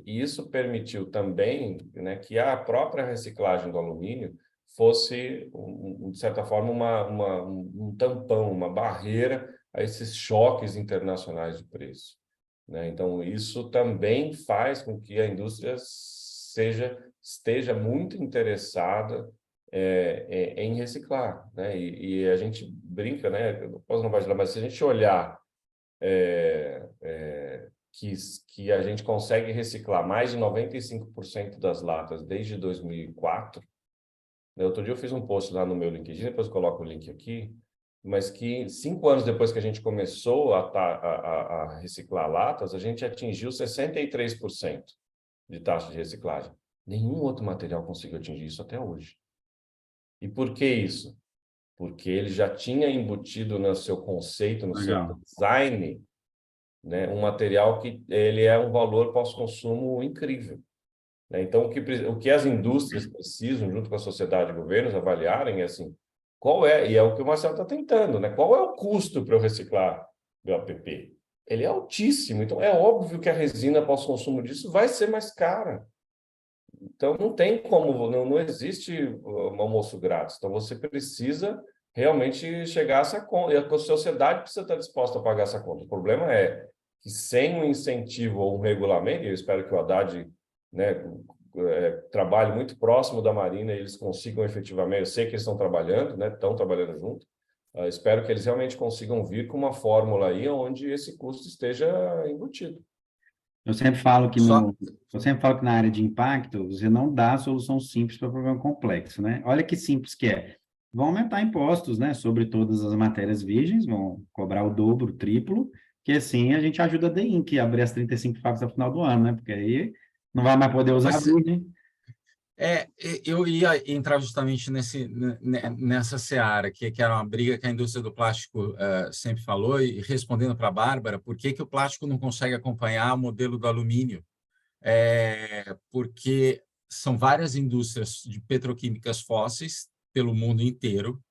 E isso permitiu também, né, que a própria reciclagem do alumínio fosse, de certa forma, um tampão, uma barreira a esses choques internacionais de preço, né? Então, isso também faz com que a indústria esteja muito interessada em reciclar, né? E a gente brinca, né? Eu posso não vacilar, mas se a gente olhar que a gente consegue reciclar mais de 95% das latas desde 2004, né? Outro dia eu fiz um post lá no meu LinkedIn, depois eu coloco o link aqui, mas que 5 anos depois que a gente começou a reciclar latas, a gente atingiu 63% de taxa de reciclagem. Nenhum outro material conseguiu atingir isso até hoje. E por que isso? Porque ele já tinha embutido no seu conceito, no seu design, né, um material que ele é um valor pós-consumo incrível, né? Então, o que as indústrias precisam, junto com a sociedade e governos, avaliarem é assim, e é o que o Marcelo está tentando, né? Qual é o custo para eu reciclar meu APP? Ele é altíssimo, então é óbvio que a resina pós-consumo disso vai ser mais cara. Então, não tem como, não existe um almoço grátis. Então, você precisa realmente chegar a essa conta. E a sociedade precisa estar disposta a pagar essa conta. O problema é que, sem um incentivo ou um regulamento, e eu espero que o Haddad, né, trabalhe muito próximo da Marina e eles consigam efetivamente, eu sei que eles estão trabalhando, né, estão trabalhando junto, espero que eles realmente consigam vir com uma fórmula aí onde esse custo esteja embutido. Eu sempre falo que na área de impacto, você não dá solução simples para problema complexo, né? Olha que simples que é. Vão aumentar impostos, né, sobre todas as matérias virgens, vão cobrar o dobro, o triplo, que assim a gente ajuda a DEINC a abrir as 35 fábricas no final do ano, né? Porque aí não vai mais poder usar virgem. Eu ia entrar justamente nessa seara, que era uma briga que a indústria do plástico sempre falou, e respondendo para a Bárbara, por que o plástico não consegue acompanhar o modelo do alumínio? Porque são várias indústrias de petroquímicas fósseis pelo mundo inteiro,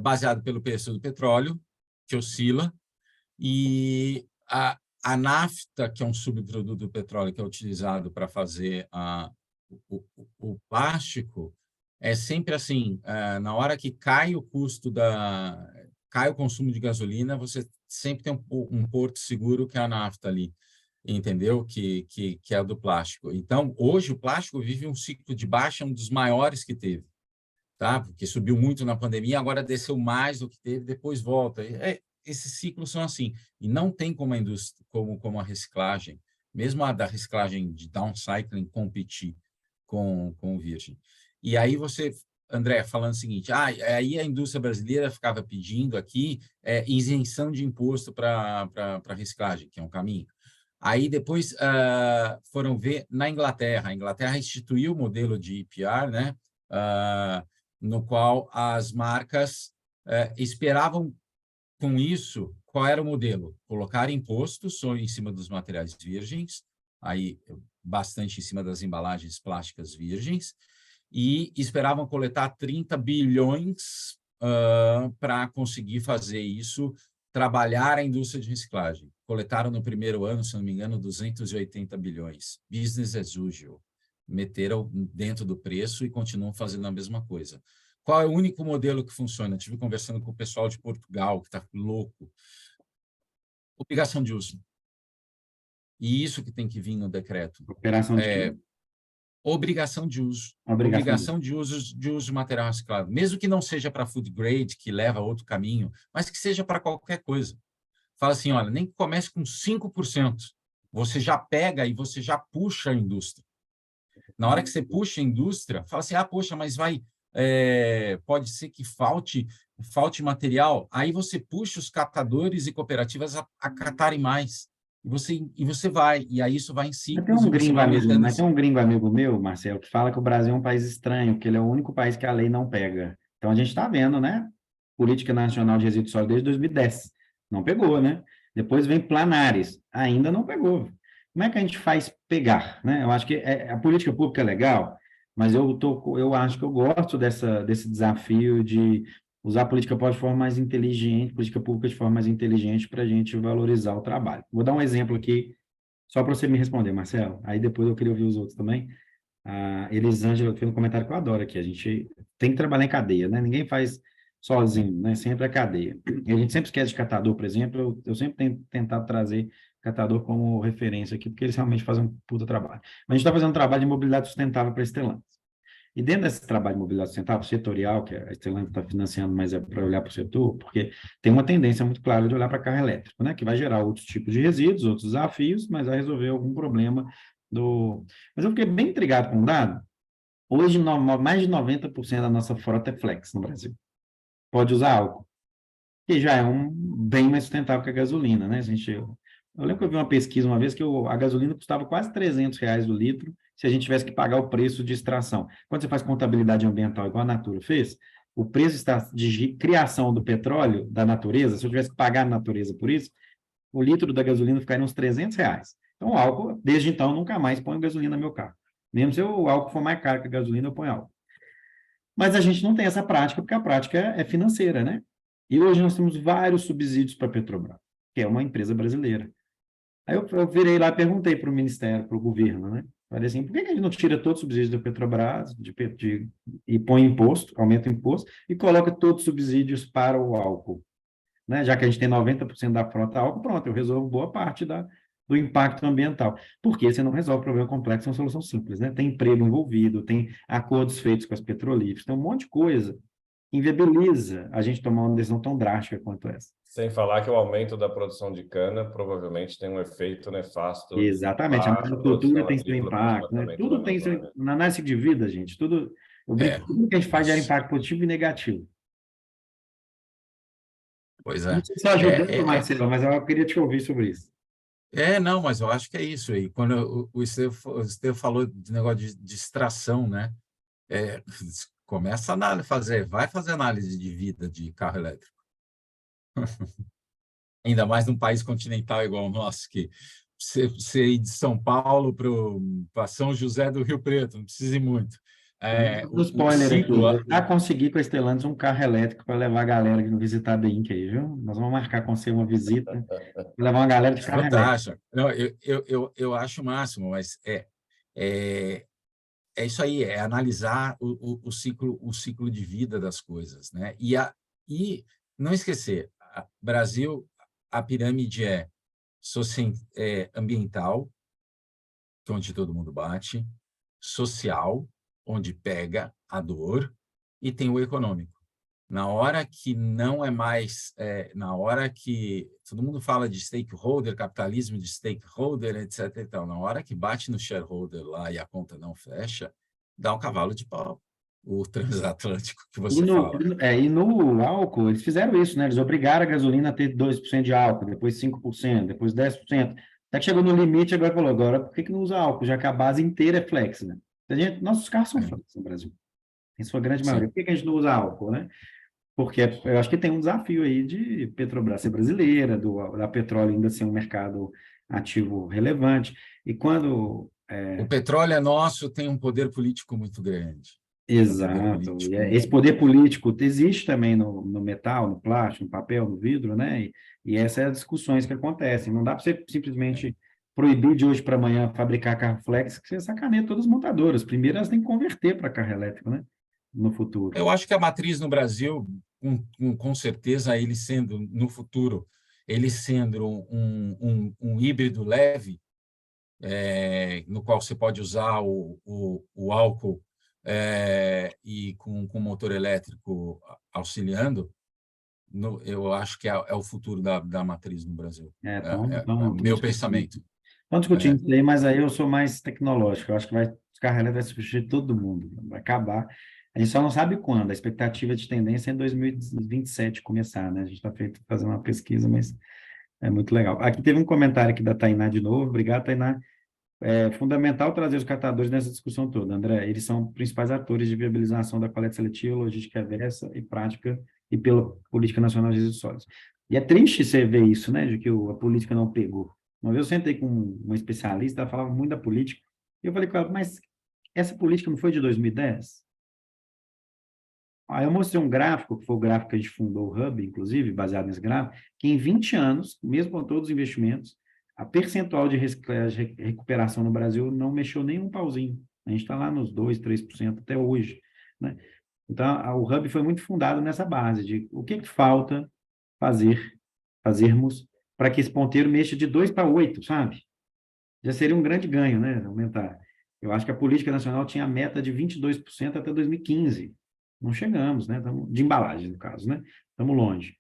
baseado pelo preço do petróleo, que oscila, e a nafta, que é um subproduto do petróleo que é utilizado para fazer o plástico, é sempre assim, na hora que cai o custo cai o consumo de gasolina, você sempre tem um porto seguro que é a nafta ali, entendeu? Que é do plástico. Então, hoje o plástico vive um ciclo de baixa, um dos maiores que teve, tá? Porque subiu muito na pandemia, agora desceu mais do que teve, depois volta. Esses ciclos são assim, e não tem como a indústria, como a reciclagem, mesmo a da reciclagem de downcycling, competir com o virgem. E aí você, André, falando o seguinte, aí a indústria brasileira ficava pedindo aqui isenção de imposto para reciclagem, que é um caminho. Aí depois foram ver na Inglaterra. A Inglaterra instituiu o modelo de EPR, né? No qual as marcas esperavam com isso, qual era o modelo? Colocar impostos em cima dos materiais virgens, aí bastante em cima das embalagens plásticas virgens, e esperavam coletar 30 bilhões para conseguir fazer isso, trabalhar a indústria de reciclagem. Coletaram no primeiro ano, se não me engano, 280 bilhões. Business as usual. Meteram dentro do preço e continuam fazendo a mesma coisa. Qual é o único modelo que funciona? Estive conversando com o pessoal de Portugal, que está louco. Obrigação de uso. E isso que tem que vir no decreto. Operação de quê? Obrigação de uso. Obrigação de uso de material reciclado. Mesmo que não seja para food grade, que leva a outro caminho, mas que seja para qualquer coisa. Fala assim, olha, nem que comece com 5%. Você já pega e você já puxa a indústria. Na hora que você puxa a indústria, fala assim, poxa, mas vai pode ser que falte material, aí você puxa os catadores e cooperativas a catarem mais. E você vai, e aí isso vai em ciclos e você vai aumentando Mas tem um gringo amigo meu, Marcelo, que fala que o Brasil é um país estranho, que ele é o único país que a lei não pega. Então a gente está vendo, né? Política Nacional de Resíduos Sólidos desde 2010. Não pegou, né? Depois vem Planares, ainda não pegou. Como é que a gente faz pegar, né? Eu acho que a política pública é legal, mas eu acho que eu gosto desse desafio de usar a política pública de forma mais inteligente, política pública de forma mais inteligente para a gente valorizar o trabalho. Vou dar um exemplo aqui, só para você me responder, Marcelo. Aí depois eu queria ouvir os outros também. A Elisângela fez um comentário que eu adoro aqui. A gente tem que trabalhar em cadeia, né? Ninguém faz sozinho, né? Sempre é cadeia. E a gente sempre esquece de catador, por exemplo. Eu sempre tenho tentado trazer catador como referência aqui, porque eles realmente fazem um puta trabalho. Mas a gente está fazendo um trabalho de mobilidade sustentável para a Stellantis. E dentro desse trabalho de mobilidade sustentável, setorial, que a Stellantis está financiando, mas é para olhar para o setor, porque tem uma tendência muito clara de olhar para carro elétrico, né? Que vai gerar outros tipos de resíduos, outros desafios, mas vai resolver algum problema do... Mas eu fiquei bem intrigado com um dado. Hoje, mais de 90% da nossa frota é flex no Brasil. Pode usar álcool, que já é um bem mais sustentável que a gasolina, né? Eu lembro que eu vi uma pesquisa uma vez que a gasolina custava quase R$ 300 o litro se a gente tivesse que pagar o preço de extração. Quando você faz contabilidade ambiental, igual a Natura fez, o preço de criação do petróleo da natureza, se eu tivesse que pagar a natureza por isso, o litro da gasolina ficaria uns R$ 300. Então, o álcool, desde então, nunca mais ponho gasolina no meu carro. Mesmo se o álcool for mais caro que a gasolina, eu ponho álcool. Mas a gente não tem essa prática, porque a prática é financeira, né? E hoje nós temos vários subsídios para a Petrobras, que é uma empresa brasileira. Aí eu virei lá e perguntei para o Ministério, para o governo, né? Falei assim, por que a gente não tira todos os subsídios da Petrobras e põe imposto, aumenta o imposto, e coloca todos os subsídios para o álcool? Né? Já que a gente tem 90% da frota álcool, pronto, eu resolvo boa parte do impacto ambiental. Porque você não resolve o problema complexo, é uma solução simples, né? Tem emprego envolvido, tem acordos feitos com as petrolíferas, tem um monte de coisa que inviabiliza a gente tomar uma decisão tão drástica quanto essa. Sem falar que o aumento da produção de cana provavelmente tem um efeito nefasto Exatamente, a para a monocultura produção tem seu agrícola, para o impacto, né? desmatamento da Tudo tem seu... Amazônia. Na análise de vida, gente, tudo... Eu brinco, tudo que a gente faz gera Isso. impacto positivo e negativo. Pois Não é. sei se estou ajudando, Marcelo, mas eu queria te ouvir sobre isso. Não, mas eu acho que é isso aí. Quando o Estevão falou de negócio de extração, né? Começa a vai fazer análise de vida de carro elétrico. Ainda mais num país continental igual o nosso, que você ir de São Paulo para São José do Rio Preto, não precisa ir muito. Um spoiler aqui, eu já consegui com a Stellantis um carro elétrico para levar a galera que não visitar a BINC aí, viu? Nós vamos marcar com você uma visita, levar uma galera de carro elétrico. Fantástico. Não, eu acho o máximo, mas é isso aí, é analisar o ciclo de vida das coisas, né? E não esquecer, Brasil, a pirâmide é ambiental, que é onde todo mundo bate, social, onde pega a dor, e tem o econômico. Na hora que não é mais, na hora que todo mundo fala de stakeholder, capitalismo de stakeholder, etc. Então, na hora que bate no shareholder lá e a conta não fecha, dá um cavalo de pau, o transatlântico que você fala. E no álcool, eles fizeram isso, né? Eles obrigaram a gasolina a ter 2% de álcool, depois 5%, depois 10%. Até que chegou no limite, agora falou, agora por que não usa álcool? Já que a base inteira é flex, né? Nossos carros são flex no Brasil, em sua grande maioria. Por que a gente não usa álcool, né? Porque eu acho que tem um desafio aí de Petrobras ser brasileira, da petróleo ainda ser um mercado ativo relevante. E quando... O petróleo é nosso, tem um poder político muito grande. Exato. Esse poder político existe também no metal, no plástico, no papel, no vidro, né? E essas são as discussões que acontecem. Não dá para você simplesmente proibir de hoje para amanhã fabricar carro flex, que você sacaneia todas as montadoras. Primeiro elas têm que converter para carro elétrico, né? No futuro. Eu acho que a matriz no Brasil, com certeza, ele sendo, no futuro, ele sendo um híbrido leve, no qual você pode usar o álcool e com motor elétrico auxiliando, eu acho que é o futuro da matriz no Brasil. É meu pensamento. Estamos discutindo isso aí, mas aí eu sou mais tecnológico. Eu acho que os carros elétricos vão substituir todo mundo, vai acabar. A gente só não sabe quando, a expectativa de tendência é em 2027 começar, né? A gente está fazendo uma pesquisa, mas é muito legal. Aqui teve um comentário aqui da Tainá de novo, obrigado, Tainá. É fundamental trazer os catadores nessa discussão toda, André. Eles são principais atores de viabilização da coleta seletiva, logística reversa e prática e pela Política Nacional de Resíduos Sólidos. E é triste você ver isso, né, de que a política não pegou. Uma vez eu sentei com uma especialista, ela falava muito da política, e eu falei com ela, mas essa política não foi de 2010? Aí eu mostrei um gráfico, que foi o gráfico que a gente fundou o Hub, inclusive, baseado nesse gráfico, que em 20 anos, mesmo com todos os investimentos, a percentual de recuperação no Brasil não mexeu nem um pauzinho. A gente está lá nos 2%, 3% até hoje, né? Então, o Hub foi muito fundado nessa base de o que falta fazermos para que esse ponteiro mexa de 2 para 8, sabe? Já seria um grande ganho, né? Aumentar. Eu acho que a política nacional tinha a meta de 22% até 2015. Não chegamos, né? De embalagem, no caso, né? Estamos longe.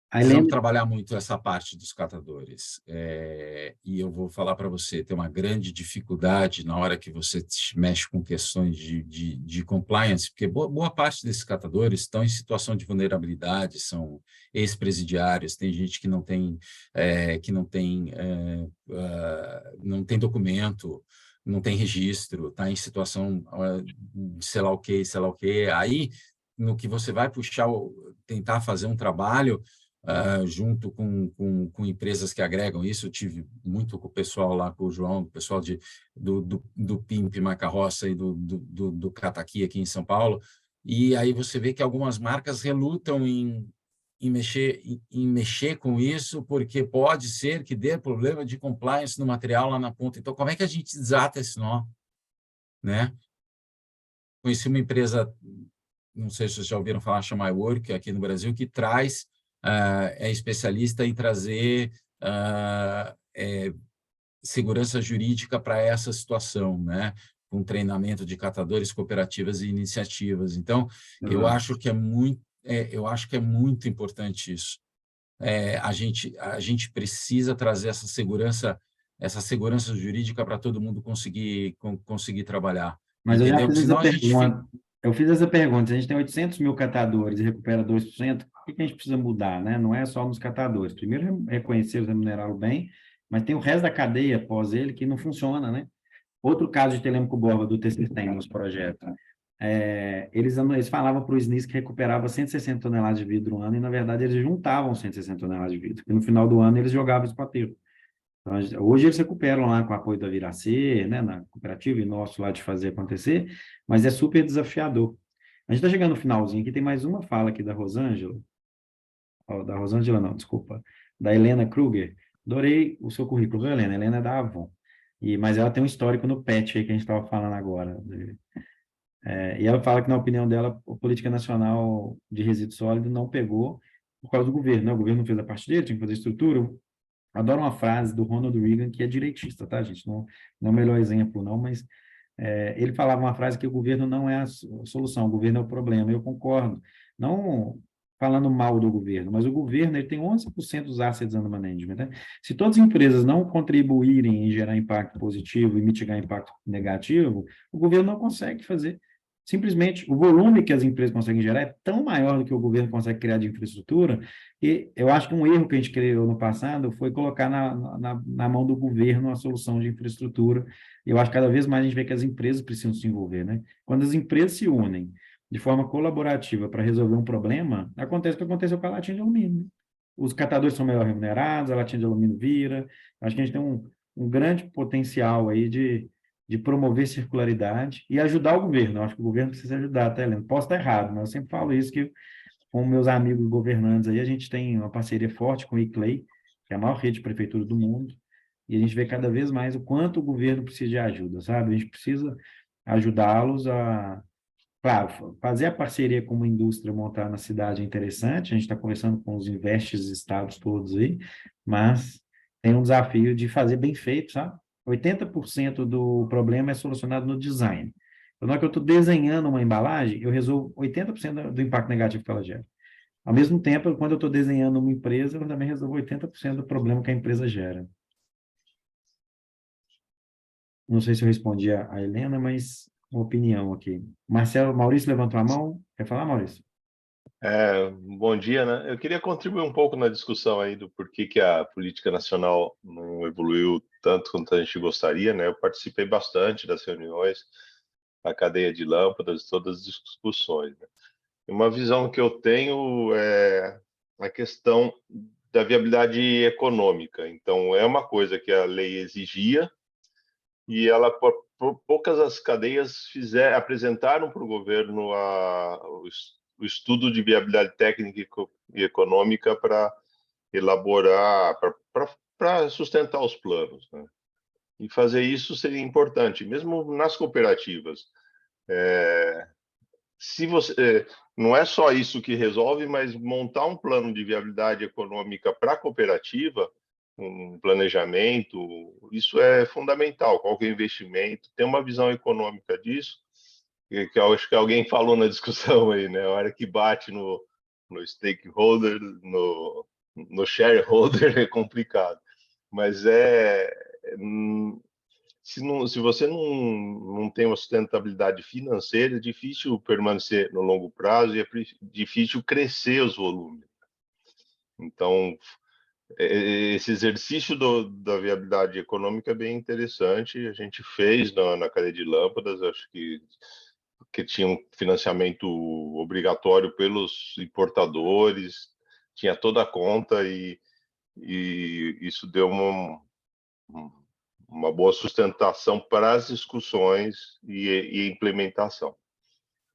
A Precisamos Helena, trabalhar muito essa parte dos catadores. E eu vou falar para você, tem uma grande dificuldade na hora que você mexe com questões de compliance, porque boa parte desses catadores estão em situação de vulnerabilidade, são ex-presidiários, tem gente que não tem documento, não tem registro, está em situação de sei lá o quê, sei lá o quê. Aí, no que você vai puxar, tentar fazer um trabalho, junto com empresas que agregam isso. Eu tive muito com o pessoal lá, com o João, o pessoal do PIMP Macarroça e do Cataqui aqui em São Paulo, e aí você vê que algumas marcas relutam em mexer com isso, porque pode ser que dê problema de compliance no material lá na ponta. Então, como é que a gente desata esse nó, né? Conheci uma empresa, não sei se vocês já ouviram falar, chama iWork, aqui no Brasil, que é especialista em trazer segurança jurídica para essa situação, né? Com treinamento de catadores, cooperativas e iniciativas. Então, eu acho que é muito importante isso. A gente precisa trazer essa segurança jurídica para todo mundo conseguir trabalhar, mas eu já entendeu? fiz Porque essa senão a gente fica... pergunta. Eu fiz essa pergunta. Se a gente tem 800 mil catadores e recupera 2%, o que a gente precisa mudar, né? Não é só nos catadores. Primeiro, reconhecer, remunerá-lo bem, mas tem o resto da cadeia após ele que não funciona, né? Outro caso de Telêmaco Borba, do TCTEM, nos projetos. Eles falavam para o SNIS que recuperava 160 toneladas de vidro no ano, e, na verdade, eles juntavam 160 toneladas de vidro. E, no final do ano, eles jogavam isso para aterro. Então, hoje eles recuperam lá com o apoio da Viracê, né, na cooperativa e nosso lá de fazer acontecer, mas é super desafiador. A gente está chegando no finalzinho aqui, tem mais uma fala aqui da Rosângela, da Rosângela não, desculpa, da Helena Kruger. Adorei o seu currículo, viu, Helena? A Helena é da Avon, mas ela tem um histórico no PET aí que a gente estava falando agora. E ela fala que, na opinião dela, a Política Nacional de Resíduos Sólidos não pegou por causa do governo, né? O governo não fez a parte dele, tinha que fazer estrutura. Adoro uma frase do Ronald Reagan, que é direitista, tá, gente? Não é o melhor exemplo, não, mas ele falava uma frase que o governo não é a solução, o governo é o problema. Eu concordo. Não falando mal do governo, mas o governo ele tem 11% dos assets under management, né? Se todas as empresas não contribuírem em gerar impacto positivo e mitigar impacto negativo, o governo não consegue fazer. Simplesmente, o volume que as empresas conseguem gerar é tão maior do que o governo consegue criar de infraestrutura, e eu acho que um erro que a gente criou no passado foi colocar na mão do governo a solução de infraestrutura. Eu acho que cada vez mais a gente vê que as empresas precisam se envolver, né? Quando as empresas se unem de forma colaborativa para resolver um problema, acontece o que aconteceu com a latinha de alumínio, né? Os catadores são melhor remunerados, a latinha de alumínio vira. Acho que a gente tem um grande potencial aí de promover circularidade e ajudar o governo. Eu acho que o governo precisa ajudar, tá, Helena? Posso estar errado, mas eu sempre falo isso, que com meus amigos governantes aí, a gente tem uma parceria forte com o ICLEI, que é a maior rede de prefeitura do mundo, e a gente vê cada vez mais o quanto o governo precisa de ajuda, sabe? A gente precisa ajudá-los a, claro, fazer a parceria com uma indústria montar na cidade é interessante, a gente está conversando com os investes estados todos aí, mas tem um desafio de fazer bem feito, sabe? 80% do problema é solucionado no design. Então, na hora que eu estou desenhando uma embalagem, eu resolvo 80% do impacto negativo que ela gera. Ao mesmo tempo, quando eu estou desenhando uma empresa, eu também resolvo 80% do problema que a empresa gera. Não sei se eu respondi a Helena, mas uma opinião aqui. Maurício levantou a mão. Quer falar, Maurício? Bom dia, né? Eu queria contribuir um pouco na discussão aí do porquê que a política nacional não evoluiu tanto quanto a gente gostaria, né? Eu participei bastante das reuniões, a cadeia de lâmpadas, todas as discussões, né? E uma visão que eu tenho é a questão da viabilidade econômica. Então, é uma coisa que a lei exigia e ela, por poucas as cadeias apresentaram para o governo o estudo de viabilidade técnica e econômica para elaborar, para sustentar os planos, né? E fazer isso seria importante, mesmo nas cooperativas. Se você não é só isso que resolve, mas montar um plano de viabilidade econômica para a cooperativa, um planejamento, isso é fundamental. Qualquer investimento, ter uma visão econômica disso, que eu acho que alguém falou na discussão aí, né? A hora que bate no stakeholder, no shareholder é complicado. Mas se você não tem uma sustentabilidade financeira, é difícil permanecer no longo prazo e é difícil crescer os volumes. Então, esse exercício da viabilidade econômica é bem interessante. A gente fez na cadeia de lâmpadas, acho que tinha um financiamento obrigatório pelos importadores, tinha toda a conta e isso deu uma boa sustentação para as discussões e implementação.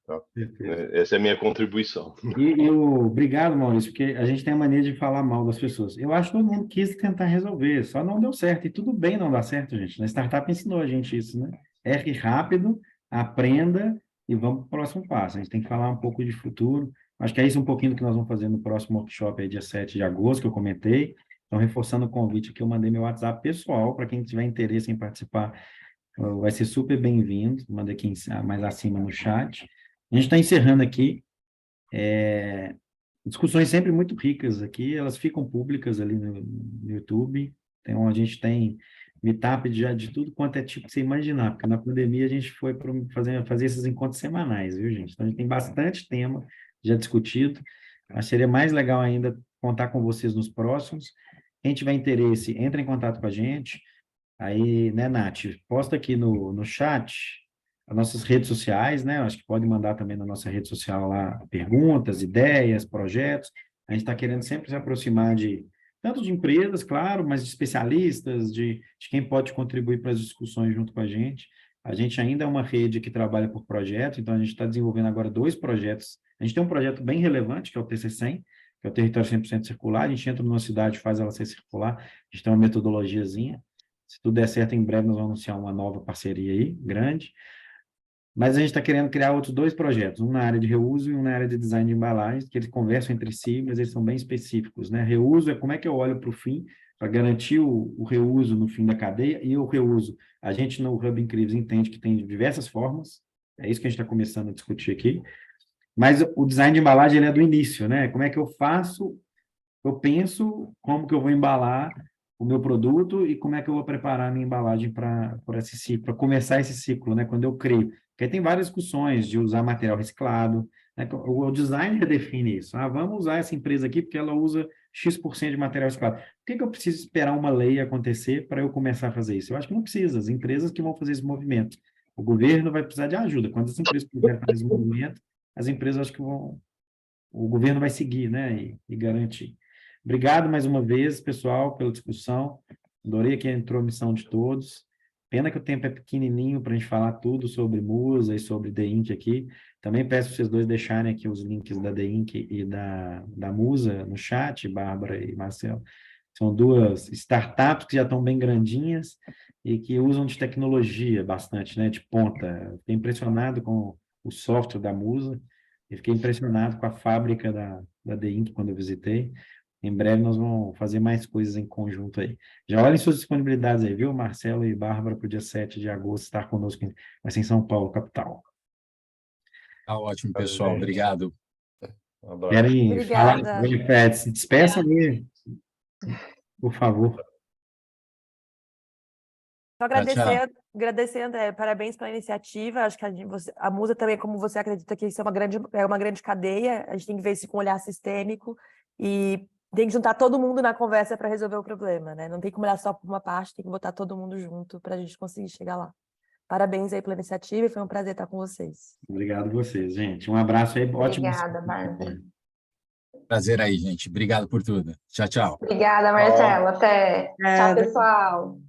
Tá? Perfeito. Essa é a minha contribuição. Obrigado, Maurício, porque a gente tem a mania de falar mal das pessoas. Eu acho que todo mundo quis tentar resolver, só não deu certo. E tudo bem não dar certo, gente. Na startup ensinou a gente isso, né? Erre rápido, aprenda e vamos para o próximo passo. A gente tem que falar um pouco de futuro. Acho que é isso um pouquinho do que nós vamos fazer no próximo workshop, aí, dia 7 de agosto, que eu comentei. Então, reforçando o convite aqui, eu mandei meu WhatsApp pessoal, para quem tiver interesse em participar, vai ser super bem-vindo. Mandei aqui mais acima no chat. A gente está encerrando aqui. Discussões sempre muito ricas aqui, elas ficam públicas ali no YouTube. Então, a gente tem meetup de tudo quanto é tipo que você imaginar, porque na pandemia a gente foi para fazer esses encontros semanais, viu, gente? Então, a gente tem bastante tema já discutido. Acho que seria mais legal ainda contar com vocês nos próximos. Quem tiver interesse, entre em contato com a gente. Aí, né, Nath, posta aqui no chat as nossas redes sociais, né? Eu acho que pode mandar também na nossa rede social lá perguntas, ideias, projetos. A gente está querendo sempre se aproximar tanto de empresas, claro, mas de especialistas, de quem pode contribuir para as discussões junto com a gente. A gente ainda é uma rede que trabalha por projeto, então a gente está desenvolvendo agora 2 projetos. A gente tem um projeto bem relevante, que é o TC100, que é o Território 100% Circular. A gente entra numa cidade, faz ela ser circular. A gente tem uma metodologiazinha. Se tudo der certo, em breve nós vamos anunciar uma nova parceria aí, grande. Mas a gente está querendo criar outros 2 projetos, um na área de reuso e um na área de design de embalagens, que eles conversam entre si, mas eles são bem específicos, né? Reuso é como é que eu olho para o fim, para garantir o reuso no fim da cadeia, e o reuso, a gente no Hub Incríveis entende que tem diversas formas, é isso que a gente está começando a discutir aqui, mas o design de embalagem ele é do início, né? Como é que eu faço, eu penso como que eu vou embalar o meu produto e como é que eu vou preparar a minha embalagem para esse ciclo, para começar esse ciclo, né? Quando eu crio. Porque tem várias discussões de usar material reciclado, né? O design redefine isso. Ah, vamos usar essa empresa aqui porque ela usa X% de material reciclado. Por que eu preciso esperar uma lei acontecer para eu começar a fazer isso? Eu acho que não precisa. As empresas que vão fazer esse movimento. O governo vai precisar de ajuda. Quando as empresas quiserem fazer esse movimento, as empresas acho que vão... O governo vai seguir, né? E garantir. Obrigado mais uma vez, pessoal, pela discussão. Adorei aqui a intromissão de todos. Pena que o tempo é pequenininho para a gente falar tudo sobre Musa e sobre The Ink aqui. Também peço para vocês dois deixarem aqui os links da The Ink e da Musa no chat, Bárbara e Marcelo. São 2 startups que já estão bem grandinhas e que usam de tecnologia bastante, né, de ponta. Fiquei impressionado com o software da Musa e fiquei impressionado com a fábrica da The Ink quando eu visitei. Em breve nós vamos fazer mais coisas em conjunto aí. Já olhem suas disponibilidades aí, viu? Marcelo e Bárbara para o dia 7 de agosto estar conosco em São Paulo, capital. Tá ótimo, pessoal. Obrigado. Um abraço. Querem falar? Obrigada. Oi, Pet, se despeçam aí, por favor. Só Tchau, tchau. agradecer, André, parabéns pela iniciativa. Acho que a Musa também, como você acredita que isso é uma grande cadeia, a gente tem que ver isso com um olhar sistêmico e tem que juntar todo mundo na conversa para resolver o problema, né? Não tem como olhar só por uma parte, tem que botar todo mundo junto para a gente conseguir chegar lá. Parabéns aí pela iniciativa e foi um prazer estar com vocês. Obrigado a vocês, gente. Um abraço aí, ótimo. Obrigada, Bárbara. Prazer aí, gente. Obrigado por tudo. Tchau, tchau. Obrigada, Marcelo. Até. Tchau, pessoal.